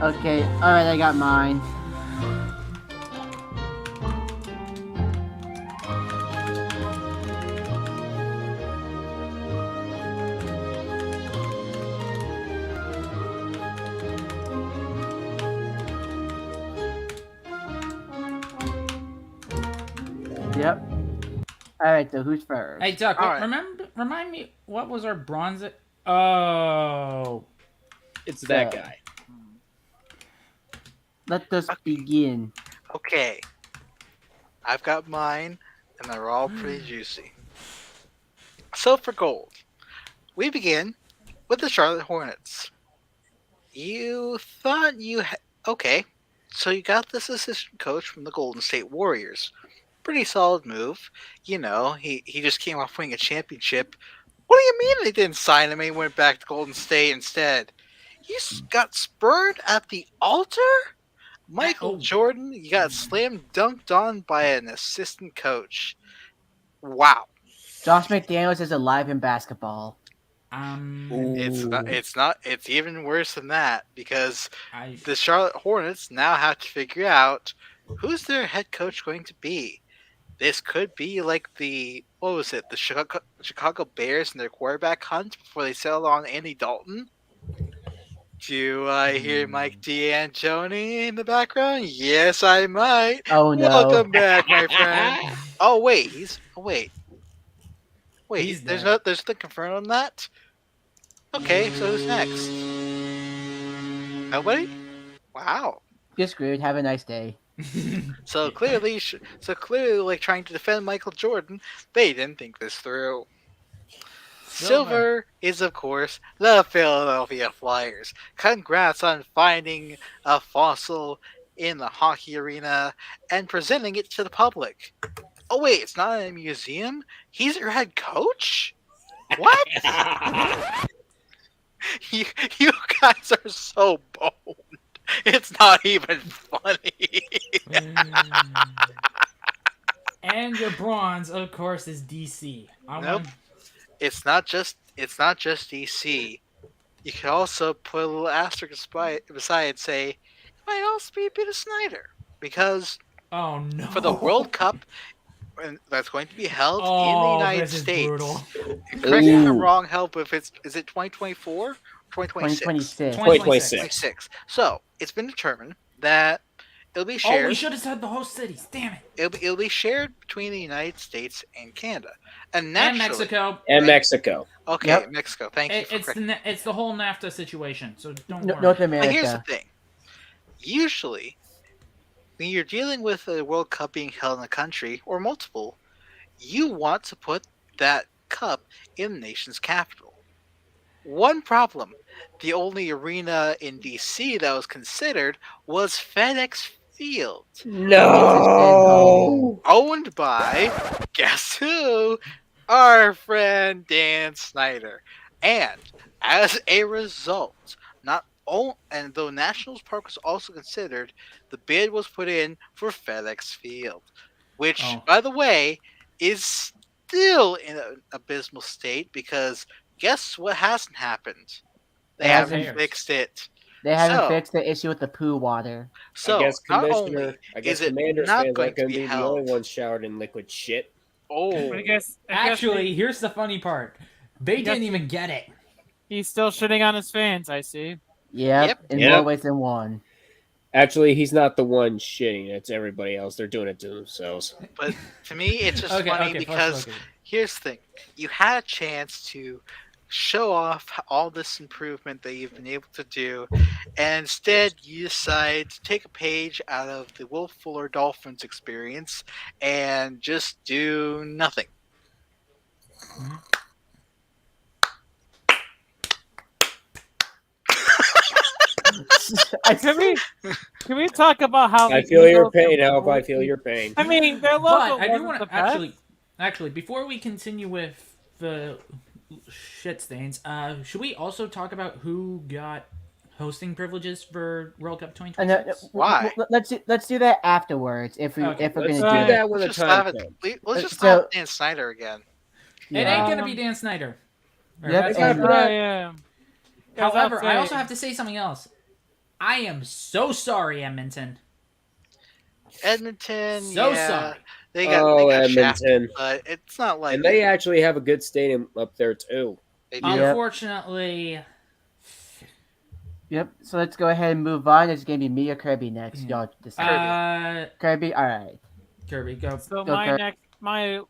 Okay, alright, I got mine. Yep. Alright, so who's first? Hey, Duck, All right. remind me, what was our bronze... Oh... It's that So- guy. Let us begin. Okay. I've got mine, and they're all pretty juicy. So for gold, we begin with the Charlotte Hornets. You thought you had... Okay, so you got this assistant coach from the Golden State Warriors. Pretty solid move. You know, he just came off winning a championship. What do you mean they didn't sign him and he went back to Golden State instead? Got spurned at the altar? Michael Jordan, you got slam dunked on by an assistant coach. Wow. Josh McDaniels is alive in basketball. It's not. It's even worse than that because I- the Charlotte Hornets now have to figure out who's their head coach going to be. This could be like the Chicago Bears and their quarterback hunt before they settled on Andy Dalton. Do I hear Mike D'Antoni in the background? Yes, I might. Oh no. Welcome back, my friend. Oh wait, wait. He's There's dead. nothing confirmed on that. Okay, so who's next? Nobody? Wow. You're screwed. Have a nice day. So clearly, like trying to defend Michael Jordan, they didn't think this through. Silver is, of course, the Philadelphia Flyers. Congrats on finding a fossil in the hockey arena and presenting it to the public. Oh wait, it's not in a museum? He's your head coach? What? you guys are so boned. It's not even funny. And your bronze, of course, is DC. Nope. It's not just DC. You can also put a little asterisk beside say it might also be Peter Snyder because Oh no! for the World Cup that's going to be held in the United this is States. brutal. Correct me if I'm wrong, Help, if is it 2024 or 2026? 2026. 2026. So it's been determined that it'll be shared. Oh, we should have said the host cities. Damn it! It'll be shared between the United States and Canada, and And naturally, Mexico. And Mexico. Okay, Yep. Mexico. Thank you. It's the whole NAFTA situation. So don't worry. North But America. here's the thing. Usually, when you're dealing with a World Cup being held in a country, or multiple, you want to put that cup in the nation's capital. One problem. The only arena in DC that was considered was FedEx Field. No! Owned by, guess who? Our friend Dan Snyder. And as a result, and though Nationals Park was also considered, the bid was put in for FedEx Field, which, by the way, is still in an abysmal state because guess what hasn't happened? They haven't fixed it. They haven't fixed the issue with the poo water. So I guess not only Commanders not fans going aren't to going be to be the held. only ones showered in liquid shit. Oh, But I guess Actually, here's the funny part. They didn't even get it. he's still shitting on his fans. I see. Yep, in more ways than one. Actually, he's not the one shitting. It's everybody else. They're doing it to themselves. But to me, it's just funny because here's the thing: you had a chance to show off all this improvement that you've been able to do, and instead you decide to take a page out of the Will Fuller Dolphins experience and just do nothing. Can we talk about how I feel your pain, Alp. I feel your pain. I mean, their logo. But I do want wasn't to the best. actually, before we continue with the shit stains, should we also talk about who got hosting privileges for World Cup 2026? Why? Let's do that afterwards. If we're gonna do that when the time comes. Let's just have Dan Snyder again. It ain't gonna be Dan Snyder. Yep, yeah. However, I also have to say something else. I am so sorry, Edmonton. Edmonton, So yeah, sorry. they got Edmonton. shafted, but it's not like And they actually have a good stadium up there too. Unfortunately. Yep. So let's go ahead and move on. It's gonna be me or Kirby next. Y'all decide. Kirby. All right. Kirby, go. So Go, Kirby. my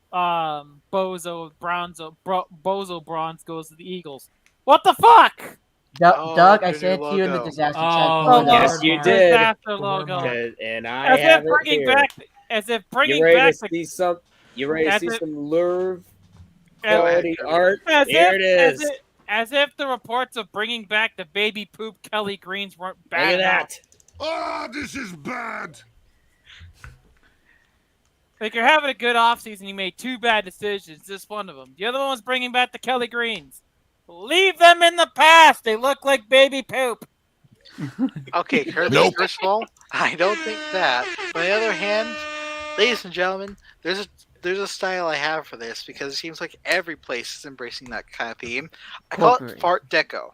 bozo bronze goes to the Eagles. What the fuck? Doug, I said to you in the disaster chat. Yes, you did. Disaster logo. And I As have if bringing it here. back, as if bringing You ready back to see some? You ready to as see if- some Lurv as- quality art? as Here if- it is. As if the reports of bringing back the baby poop Kelly Greens weren't bad. Look at that. Oh, this is bad. Like, you're having a good offseason, you made two bad decisions, just one of them. The other one was bringing back the Kelly Greens. Leave them in the past. They look like baby poop. Okay, Kirby, first of all, I don't think that. But on the other hand, ladies and gentlemen, there's a style I have for this because it seems like every place is embracing that kind of theme. I call it fart deco.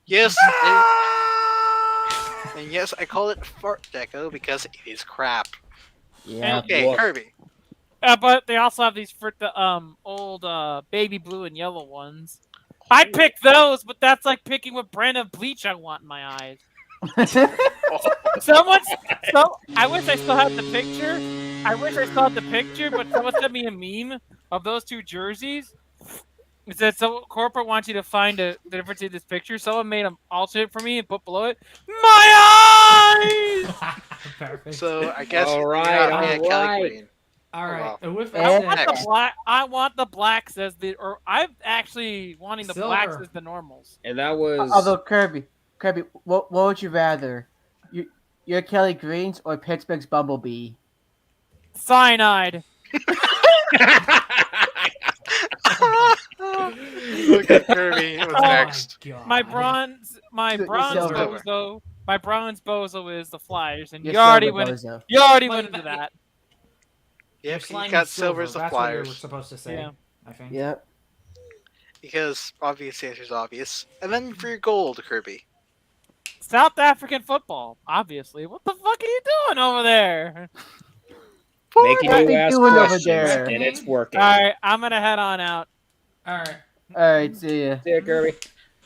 Yes, and yes, I call it fart deco because it is crap. Yeah. Okay, Kirby. But they also have these for the old baby blue and yellow ones. I'd pick those, but that's like picking what brand of bleach I want in my eyes. So I wish I still had the picture. But someone sent me a meme of those two jerseys. It said, so corporate wants you to find the difference in this picture. Someone made them alternate for me and put below it, my eyes! Perfect. So I guess All right, Kelly Green. All right. Well. With I want the blacks as I'm actually wanting the blacks as the normals. And that was. Although Kirby, what would you rather? Your Kelly Greens or Pittsburgh's Bumblebee? Cyanide. Look at Kirby. What's next? My bronze silver. bozo is the Flyers, and Your you already silver went. bozo. You already But- went into that. Yep, Slime you got is silver. silver's the That's what we were Flyers. supposed to say. Yeah. I think. Yep. Because obvious answer's obvious. And then for your gold, Kirby. South African football, obviously. What the fuck are you doing over there? Making What you are ask you doing over questions, there? and it's working. All right, I'm gonna head on out. All right. All right. See ya. See ya, Kirby.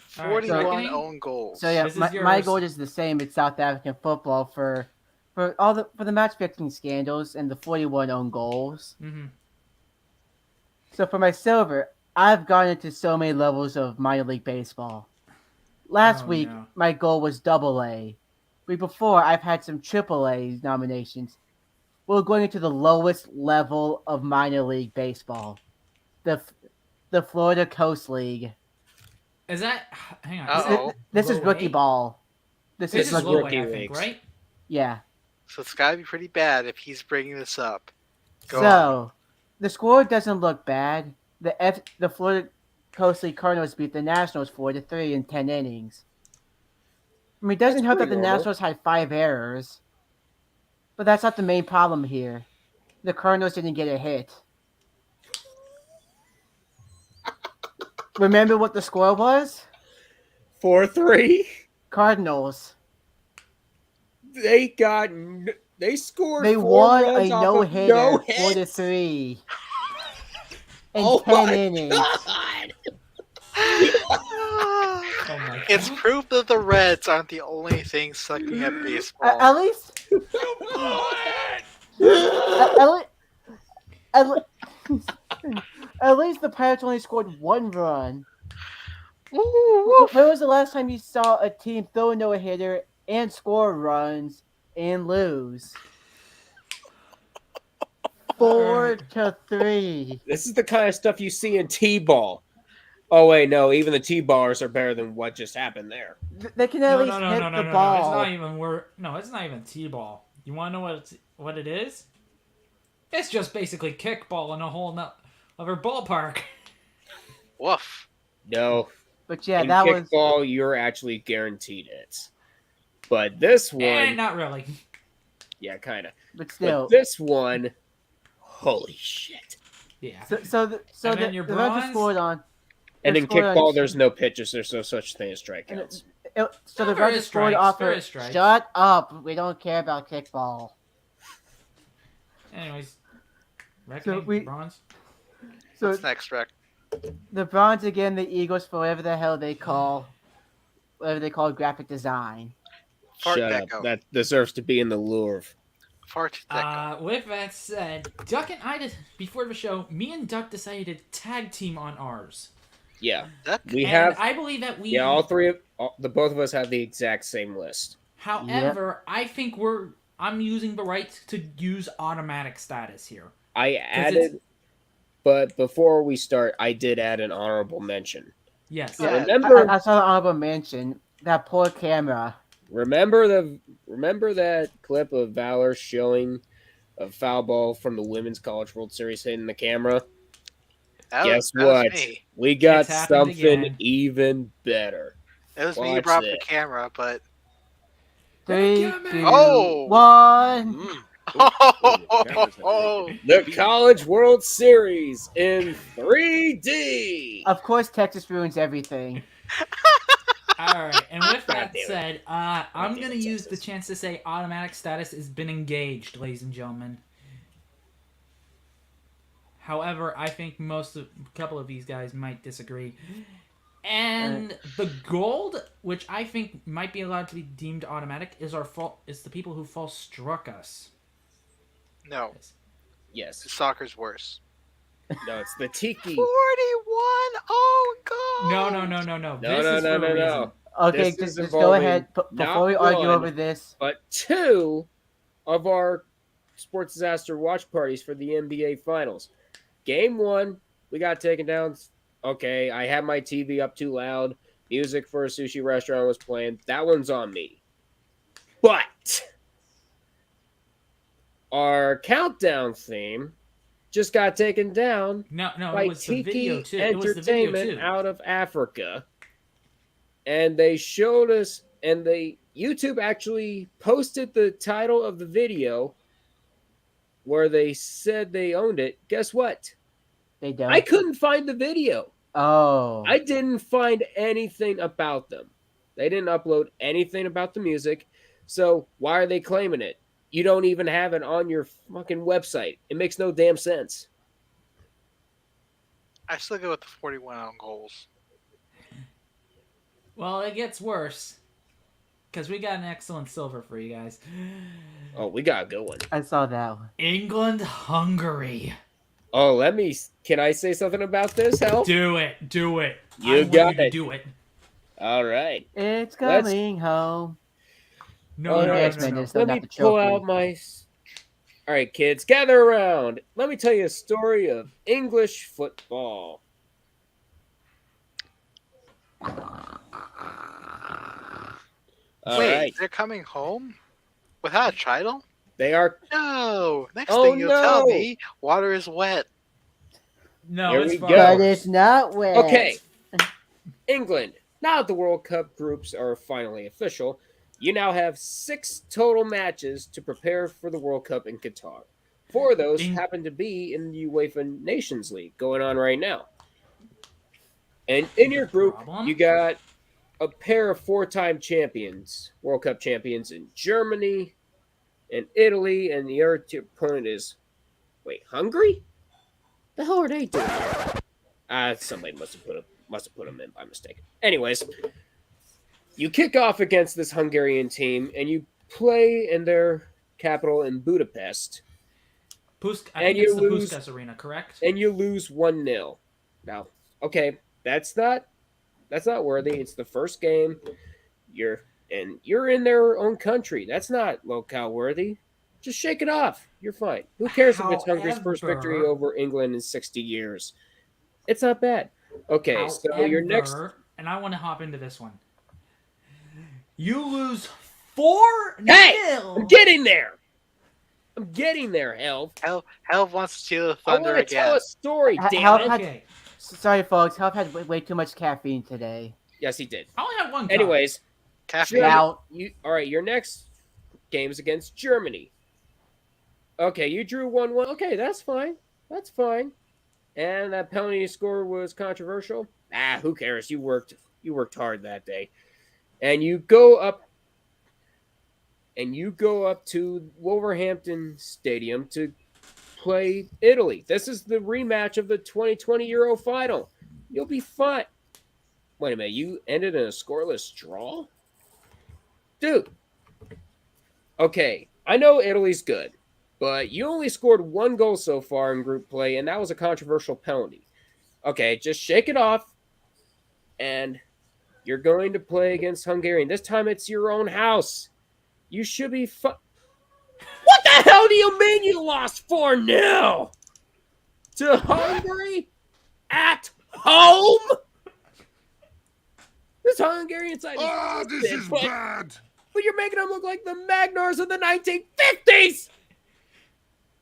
41 own goals. So yeah, This is my yours. goal is the same. It's South African football for the match fixing scandals and the 41 own goals. Mm-hmm. So for my silver, I've gone into so many levels of minor league baseball. Last week, no. my goal was AA. Week before, I've had some AAA nominations. We're going into the lowest level of minor league baseball, the Florida Coast League. Is that? Hang on. Uh-oh. This is Low rookie A? ball. This is rookie low A, rookie I think, leagues. right? Yeah. So it's got to be pretty bad if he's bringing this up. Go on. So, the score doesn't look bad. The Florida Coast League Cardinals beat the Nationals 4-3 in 10 innings. I mean, it doesn't help that the pretty normal. Nationals had 5 errors. But that's not the main problem here. The Cardinals didn't get a hit. Remember what the score was? 4-3. Cardinals. They scored. They 4 won runs a off no of hitter no 4-3 in Oh 10 my innings. God. Oh my god. It's proof that the Reds aren't the only thing sucking at baseball. At least. At least the Pirates only scored 1 run. When was the last time you saw a team throw a no hitter and score runs and lose? 4-3. This is the kind of stuff you see in T-ball. Oh wait, no, even the T-ballers are better than what just happened there. They can at least hit the ball. It's not even it's not even T-ball. You want to know what it is? It's just basically kickball in a whole other ballpark. Woof. No. But yeah, in that was kickball, you're actually guaranteed it. But this one, not really. Yeah, kind of. But still, this one, holy shit. Yeah. So the Reds are scored on. And in kickball, there's no pitches. There's no such thing as strikeouts. So the Reds are scored off. Shut up. We don't care about kickball. Anyways, bronze. So what's next, Rec? The bronze again. The Eagles for whatever the hell they call graphic design. Shut up. That deserves to be in the Louvre. With that said, Duck and I before the show, me and Duck decided to tag team on ours. Yeah, I believe that we. Yeah, the both of us have the exact same list. However, I think I'm using the right to use automatic status here. I added, but before we start, I did add an honorable mention. Yes. Yeah, I saw the honorable mention. That poor camera. Remember that clip of Valor showing a foul ball from the Women's College World Series hitting the camera? Guess what? We got something even better. It was me who brought up the camera, but 3, 2, 1. The College World Series in 3D. Of course, Texas ruins everything. Alright, and with that said, I'm going to use the chance to say automatic status has been engaged, ladies and gentlemen. However, I think a couple of these guys might disagree. And the gold, which I think might be allowed to be deemed automatic, is the people who false struck us. No. Yes. Soccer's worse. No, it's the Tiki. 41! Oh, God! No. Okay, just go ahead. Before we argue over this. But 2 of our sports disaster watch parties for the NBA Finals. Game 1, we got taken down. Okay, I had my TV up too loud. Music for a sushi restaurant was playing. That one's on me. But our countdown theme just got taken down by it was the video too. Entertainment out of Africa. And they showed us, and YouTube actually posted the title of the video where they said they owned it. Guess what? They don't. I couldn't find the video. Oh. I didn't find anything about them. They didn't upload anything about the music. So why are they claiming it? You don't even have it on your fucking website. It makes no damn sense. I still go with the 41 on goals. Well, it gets worse. Because we got an excellent silver for you guys. Oh, we got a good one. I saw that one. England, Hungary. Oh, can I say something about this, Hal? Do it. You got it. Do it. All right. It's coming home. No. Let me pull out my... All right, kids, gather around. Let me tell you a story of English football. Wait, they're coming home? Without a title? They are... No! Next thing you'll tell me, water is wet. No, Here it's we fine. go. But it's not wet. Okay. England. Now that the World Cup groups are finally official, you now have 6 total matches to prepare for the World Cup in Qatar. 4 of those happen to be in the UEFA Nations League going on right now. And in your group, you got... a pair of 4-time champions, World Cup champions in Germany and Italy, and the other opponent is, Hungary? The hell are they doing? Somebody must have put them in by mistake. Anyways, you kick off against this Hungarian team, and you play in their capital in Budapest. I think it's the Puskás Arena, correct? And you lose 1-0. Now, okay, that's not worthy. It's the first game. You're in their own country. That's not locale worthy. Just shake it off. You're fine. Who cares if it's Hungary's first victory over England in 60 years? It's not bad. Okay, so your next... And I want to hop into this one. You lose 4-0. Hey! I'm getting there! Helv. Helv wants to steal the thunder I want to tell a story, damn it. Okay. Sorry, folks. Help had way too much caffeine today. Yes, he did. I only had one cup. Anyways, caffeine. Now, all right, your next game is against Germany. Okay, you drew 1-1. Okay, that's fine. And that penalty score was controversial. Who cares? You worked hard that day. And you go up to Wolverhampton Stadium to play Italy. This is the rematch of the 2020 Euro final. You'll be fine. Wait a minute, you ended in a scoreless draw? Dude. Okay, I know Italy's good, but you only scored 1 goal so far in group play, and that was a controversial penalty. Okay, just shake it off, and you're going to play against Hungarian. This time it's your own house. You should be fine. What the hell do you mean you lost 4-0? To Hungary? At home? This Hungarian side is this is bad. But you're making them look like the Magnars of the 1950s!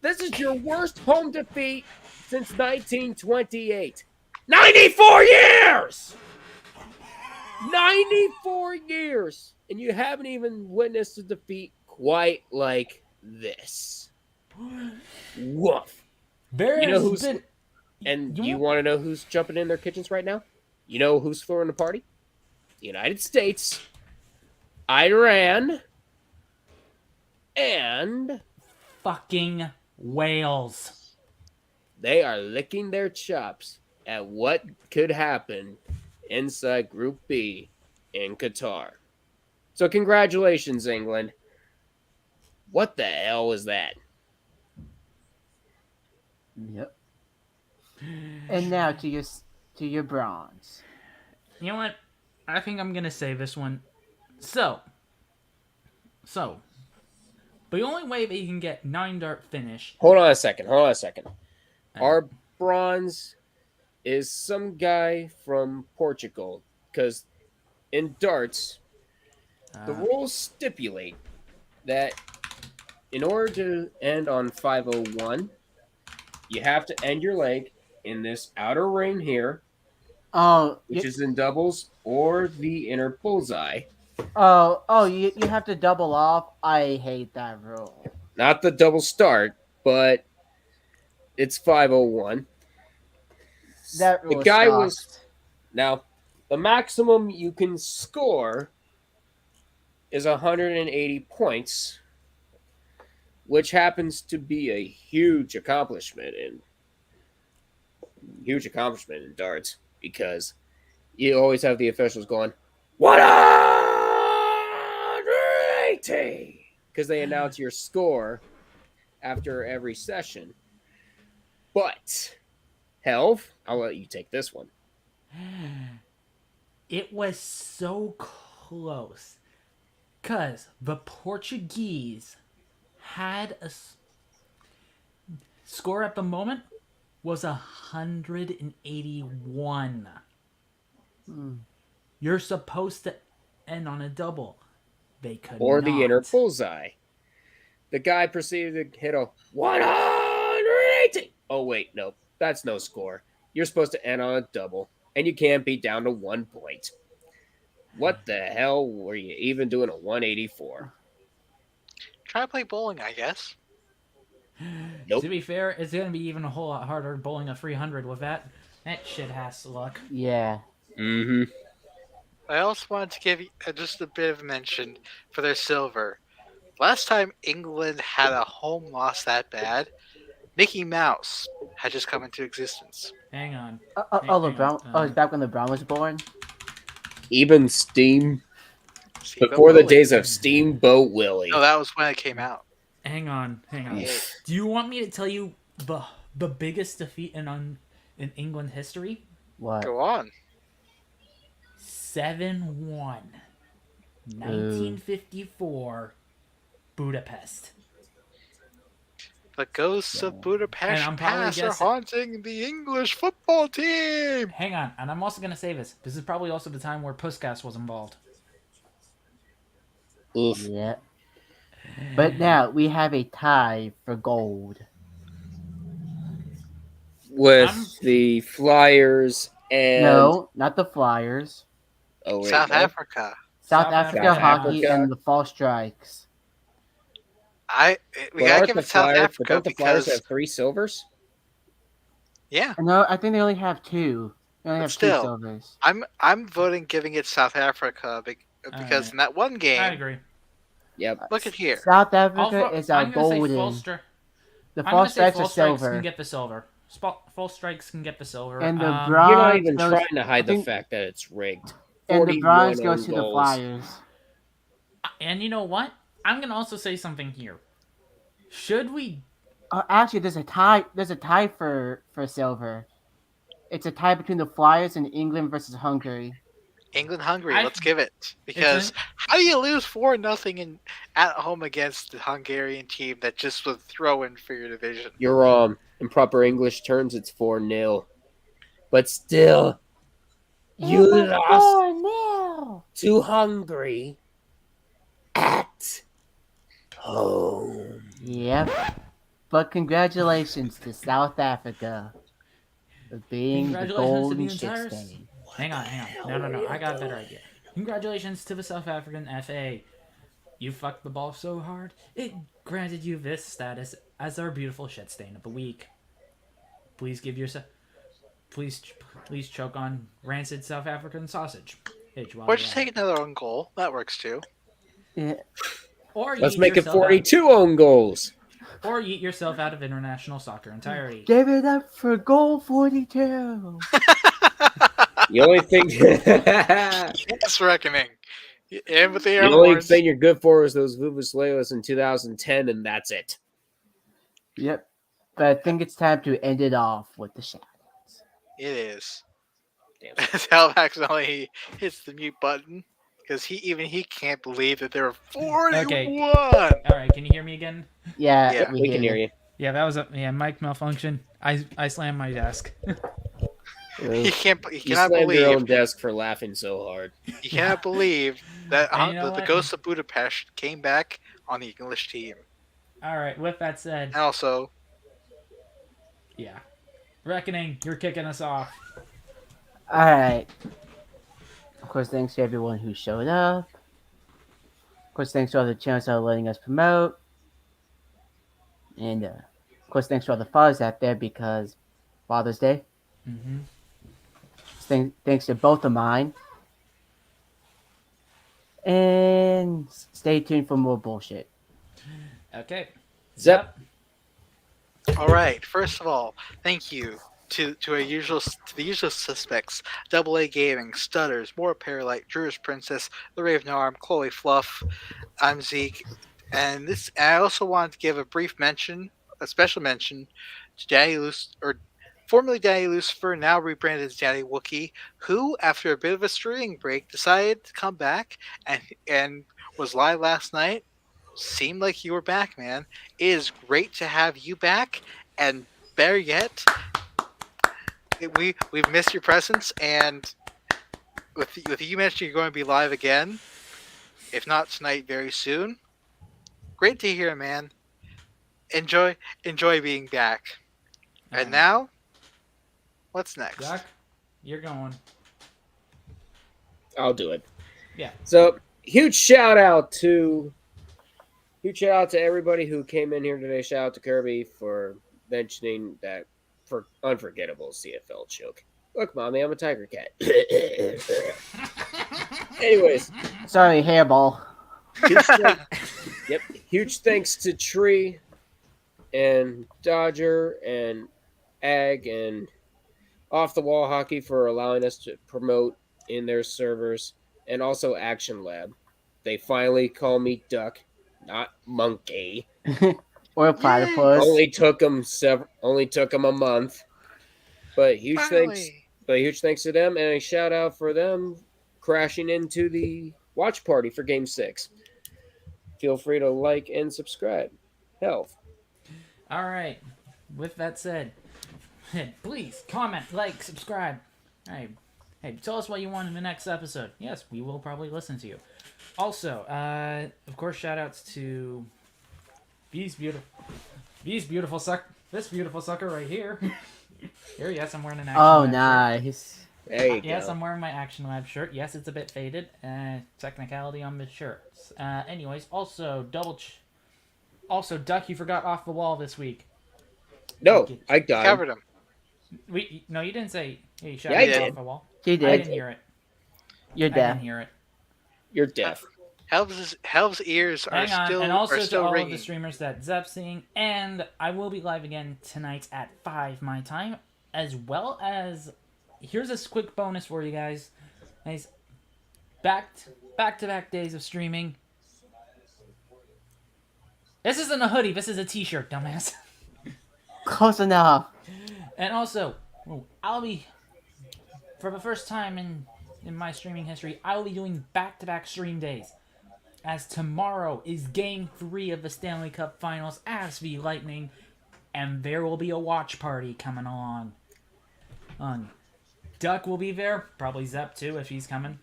This is your worst home defeat since 1928. 94 years! 94 years! And you haven't even witnessed a defeat quite like this. Woof. You want to know who's jumping in their kitchens right now? You know who's throwing the party? The United States, Iran, and fucking Wales. They are licking their chops at what could happen inside Group B in Qatar. So congratulations, England. What the hell was that? Yep. And now to your bronze. You know what? I think I'm gonna say this one. So, the only way that you can get 9-dart finish. Hold on a second. Our bronze is some guy from Portugal, because in darts, the rules stipulate that in order to end on 501, you have to end your leg in this outer ring here, which is in doubles or the inner bullseye. You have to double off. I hate that rule. Not the double start, but it's 501. That rule the guy sucks. was now the maximum you can score is 180 points, which happens to be a huge accomplishment in darts, because you always have the officials going 180 because they announce your score after every session. But Helv, I'll let you take this one. It was so close, because the Portuguese had a score at the moment was 181. You're supposed to end on a double. They could or not. The inner bullseye. The guy proceeded to hit a 180. Oh wait, no, that's no score. You're supposed to end on a double, and you can't be down to 1 point. What the hell were you even doing a 184? Try to play bowling, I guess. Nope. To be fair, it's going to be even a whole lot harder bowling a 300 with that. That shit has luck. Yeah. Mm-hmm. I also wanted to give you just a bit of a mention for their silver. Last time England had a home loss that bad, Mickey Mouse had just come into existence. Hang on. LeBron. Oh, it's back when LeBron was born. Even Steam. Steamboat Before the Willie. days of Steamboat Willie. No, that was when it came out. Hang on. Yeah. Do you want me to tell you the biggest defeat in England history? What? Go on. 7-1. 1954. Budapest. The ghosts of Budapest And I'm probably past are guessing- haunting the English football team. Hang on, and I'm also gonna say this. This is probably also the time where Puskas was involved. Oof. Yeah. But now we have a tie for gold. With the Flyers and... No, not the Flyers. Oh, wait, South no? Africa. South Africa South hockey Africa. and the Fall Strikes. We Well, gotta aren't give the it South Flyers, but Africa don't the Flyers because have 3 silvers? yeah, No, I think they only have 2. They only But have still, 2 silvers. I'm voting giving it South Africa because Alright. in that one I game, agree. Yep. look at here. South Africa Also, is our I'm gonna say golden. Falster. The I'm Fall gonna say Strikes Fall are Strikes silver. can get the silver. Fall Strikes can get the silver. And the You're not bronze even goes, trying to hide I think- the fact that it's rigged. and the 41 bronze goes own to the goals. Flyers. And you know what? I'm gonna also say something here. Should we? Actually, there's a tie. There's a tie for silver. It's a tie between the Flyers and England versus Hungary. England Hungary, I- let's give it because how do you lose 4-0 at home against the Hungarian team that just was throwing for your division? You're wrong. In proper English terms, it's 4-0. But still, you lost 4-0. to Hungary at home. Yep. But congratulations to South Africa for being the Congratulations to golden the entire. shitstain. Hang on. No. I got a better idea. Congratulations to the South African FA. You fucked the ball so hard, it granted you this status as our beautiful shit stain of the week. Please give yourself. Please choke on rancid South African sausage. Or just take another own goal. That works too. Yeah. Or Let's yeet make it yourself 42 own goals. Or yeet yourself out of international soccer entirety. Give it up for goal 42. The only thing, Yes, reckoning. And with the the air only horns. thing you're good for is those Vuvuzelaos in 2010, and that's it. Yep. But I think it's time to end it off with the shout. It is. Sal accidentally hits the mute button because he can't believe that there are 41. Okay. All right, can you hear me again? Yeah, Yeah, We can hear you. Yeah, that was a mic malfunction. I slammed my desk. He You cannot slammed your own believe. desk for laughing so hard. He cannot believe that And you know the what? Ghost of Budapest came back on the English team. All right, with that said, And also, yeah, Reckoning, you're kicking us off. Alright. Of course, thanks to everyone who showed up. Of course, thanks to all the channels that are letting us promote. And, of course, thanks to all the fathers out there because Father's Day. Mm-hmm. Thanks to both of mine. And stay tuned for more bullshit. Okay. Zep. all right. First of all, thank you to the usual suspects: Double A Gaming, Stutters, More Paralite, Drew's Princess, The Raven Arm, Chloe Fluff. I'm Zeke, and I also wanted to give a special mention to Daddy formerly Daddy Lucifer, now rebranded as Daddy Wookie, who, after a bit of a streaming break, decided to come back and was live last night. Seemed like you were back, man. It is great to have you back, and better yet, we've missed your presence, and with you mentioning you're going to be live again, if not tonight, very soon. Great to hear, man. Enjoy being back. And now, what's next? Zach, you're going. I'll do it. Yeah. So huge shout out to everybody who came in here today. Shout out to Kirby for mentioning that for unforgettable CFL joke. Look, mommy, I'm a tiger cat. Anyways, Sorry, hairball. huge thanks to Tree and Dodger and Ag and Off the Wall Hockey for allowing us to promote in their servers, and also Action Lab. They finally call me Duck, not Monkey. Or platypus. Only took them a month, but huge thanks to them, and a shout out for them crashing into the watch party for Game 6. Feel free to like and subscribe. Health. All right. With that said, please comment, like, subscribe. Hey, tell us what you want in the next episode. Yes, we will probably listen to you. Also, of course, shout outs to this beautiful sucker right here. Here, yes, I'm wearing an Action Oh, Lab nice. There you Yes, go. I'm wearing my Action Lab shirt. Yes, it's a bit faded. Technicality on the shirts. Anyways, also also, Duck, you forgot Off the Wall this week. No, I got Covered him. No, you didn't say. Hey, shout Yeah, out I to did. Off the Wall. He did. I didn't hear it. You're I deaf. didn't hear it. You're deaf. Helv's ears are Hang on, still and also are to still all ringing. of the streamers that Zep's seeing, and I will be live again tonight at 5 my time, as well as here's a quick bonus for you guys. Nice back-to-back days of streaming. This isn't a hoodie, this is a t-shirt, dumbass. Close enough. And also, I'll be, for the first time in my streaming history, I will be doing back-to-back stream days. As tomorrow is Game 3 of the Stanley Cup Finals as the Lightning, and there will be a watch party coming along. Duck will be there, probably Zep too if he's coming.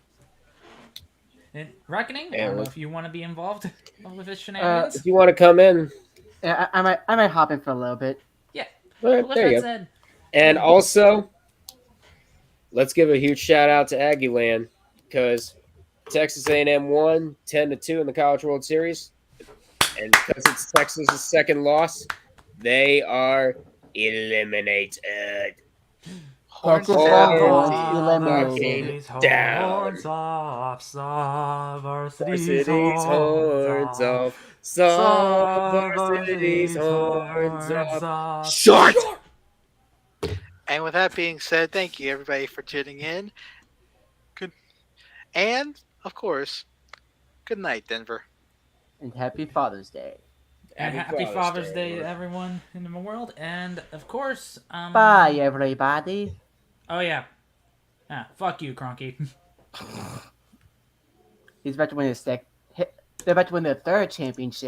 And Reckoning, I don't know if you want to be involved with this shenanigans. If you want to come in, Yeah, I might hop in for a little bit. Yeah. all right, With there you that go. said, And also, let's give a huge shout out to Aggieland, because Texas A&M won 10-2 in the College World Series, and because it's Texas's second loss, they are eliminated. Texas Eliminated. Down. Varsity's horns off. Varsity's horns off. Short! And with that being said, thank you everybody for tuning in. Good, and of course, good night, Denver. And happy Father's Day. and happy Father's Day to everyone in the world. And of course, Bye, everybody. Oh yeah. Fuck you, Kroenke. He's about to win his they're about to win their third championship.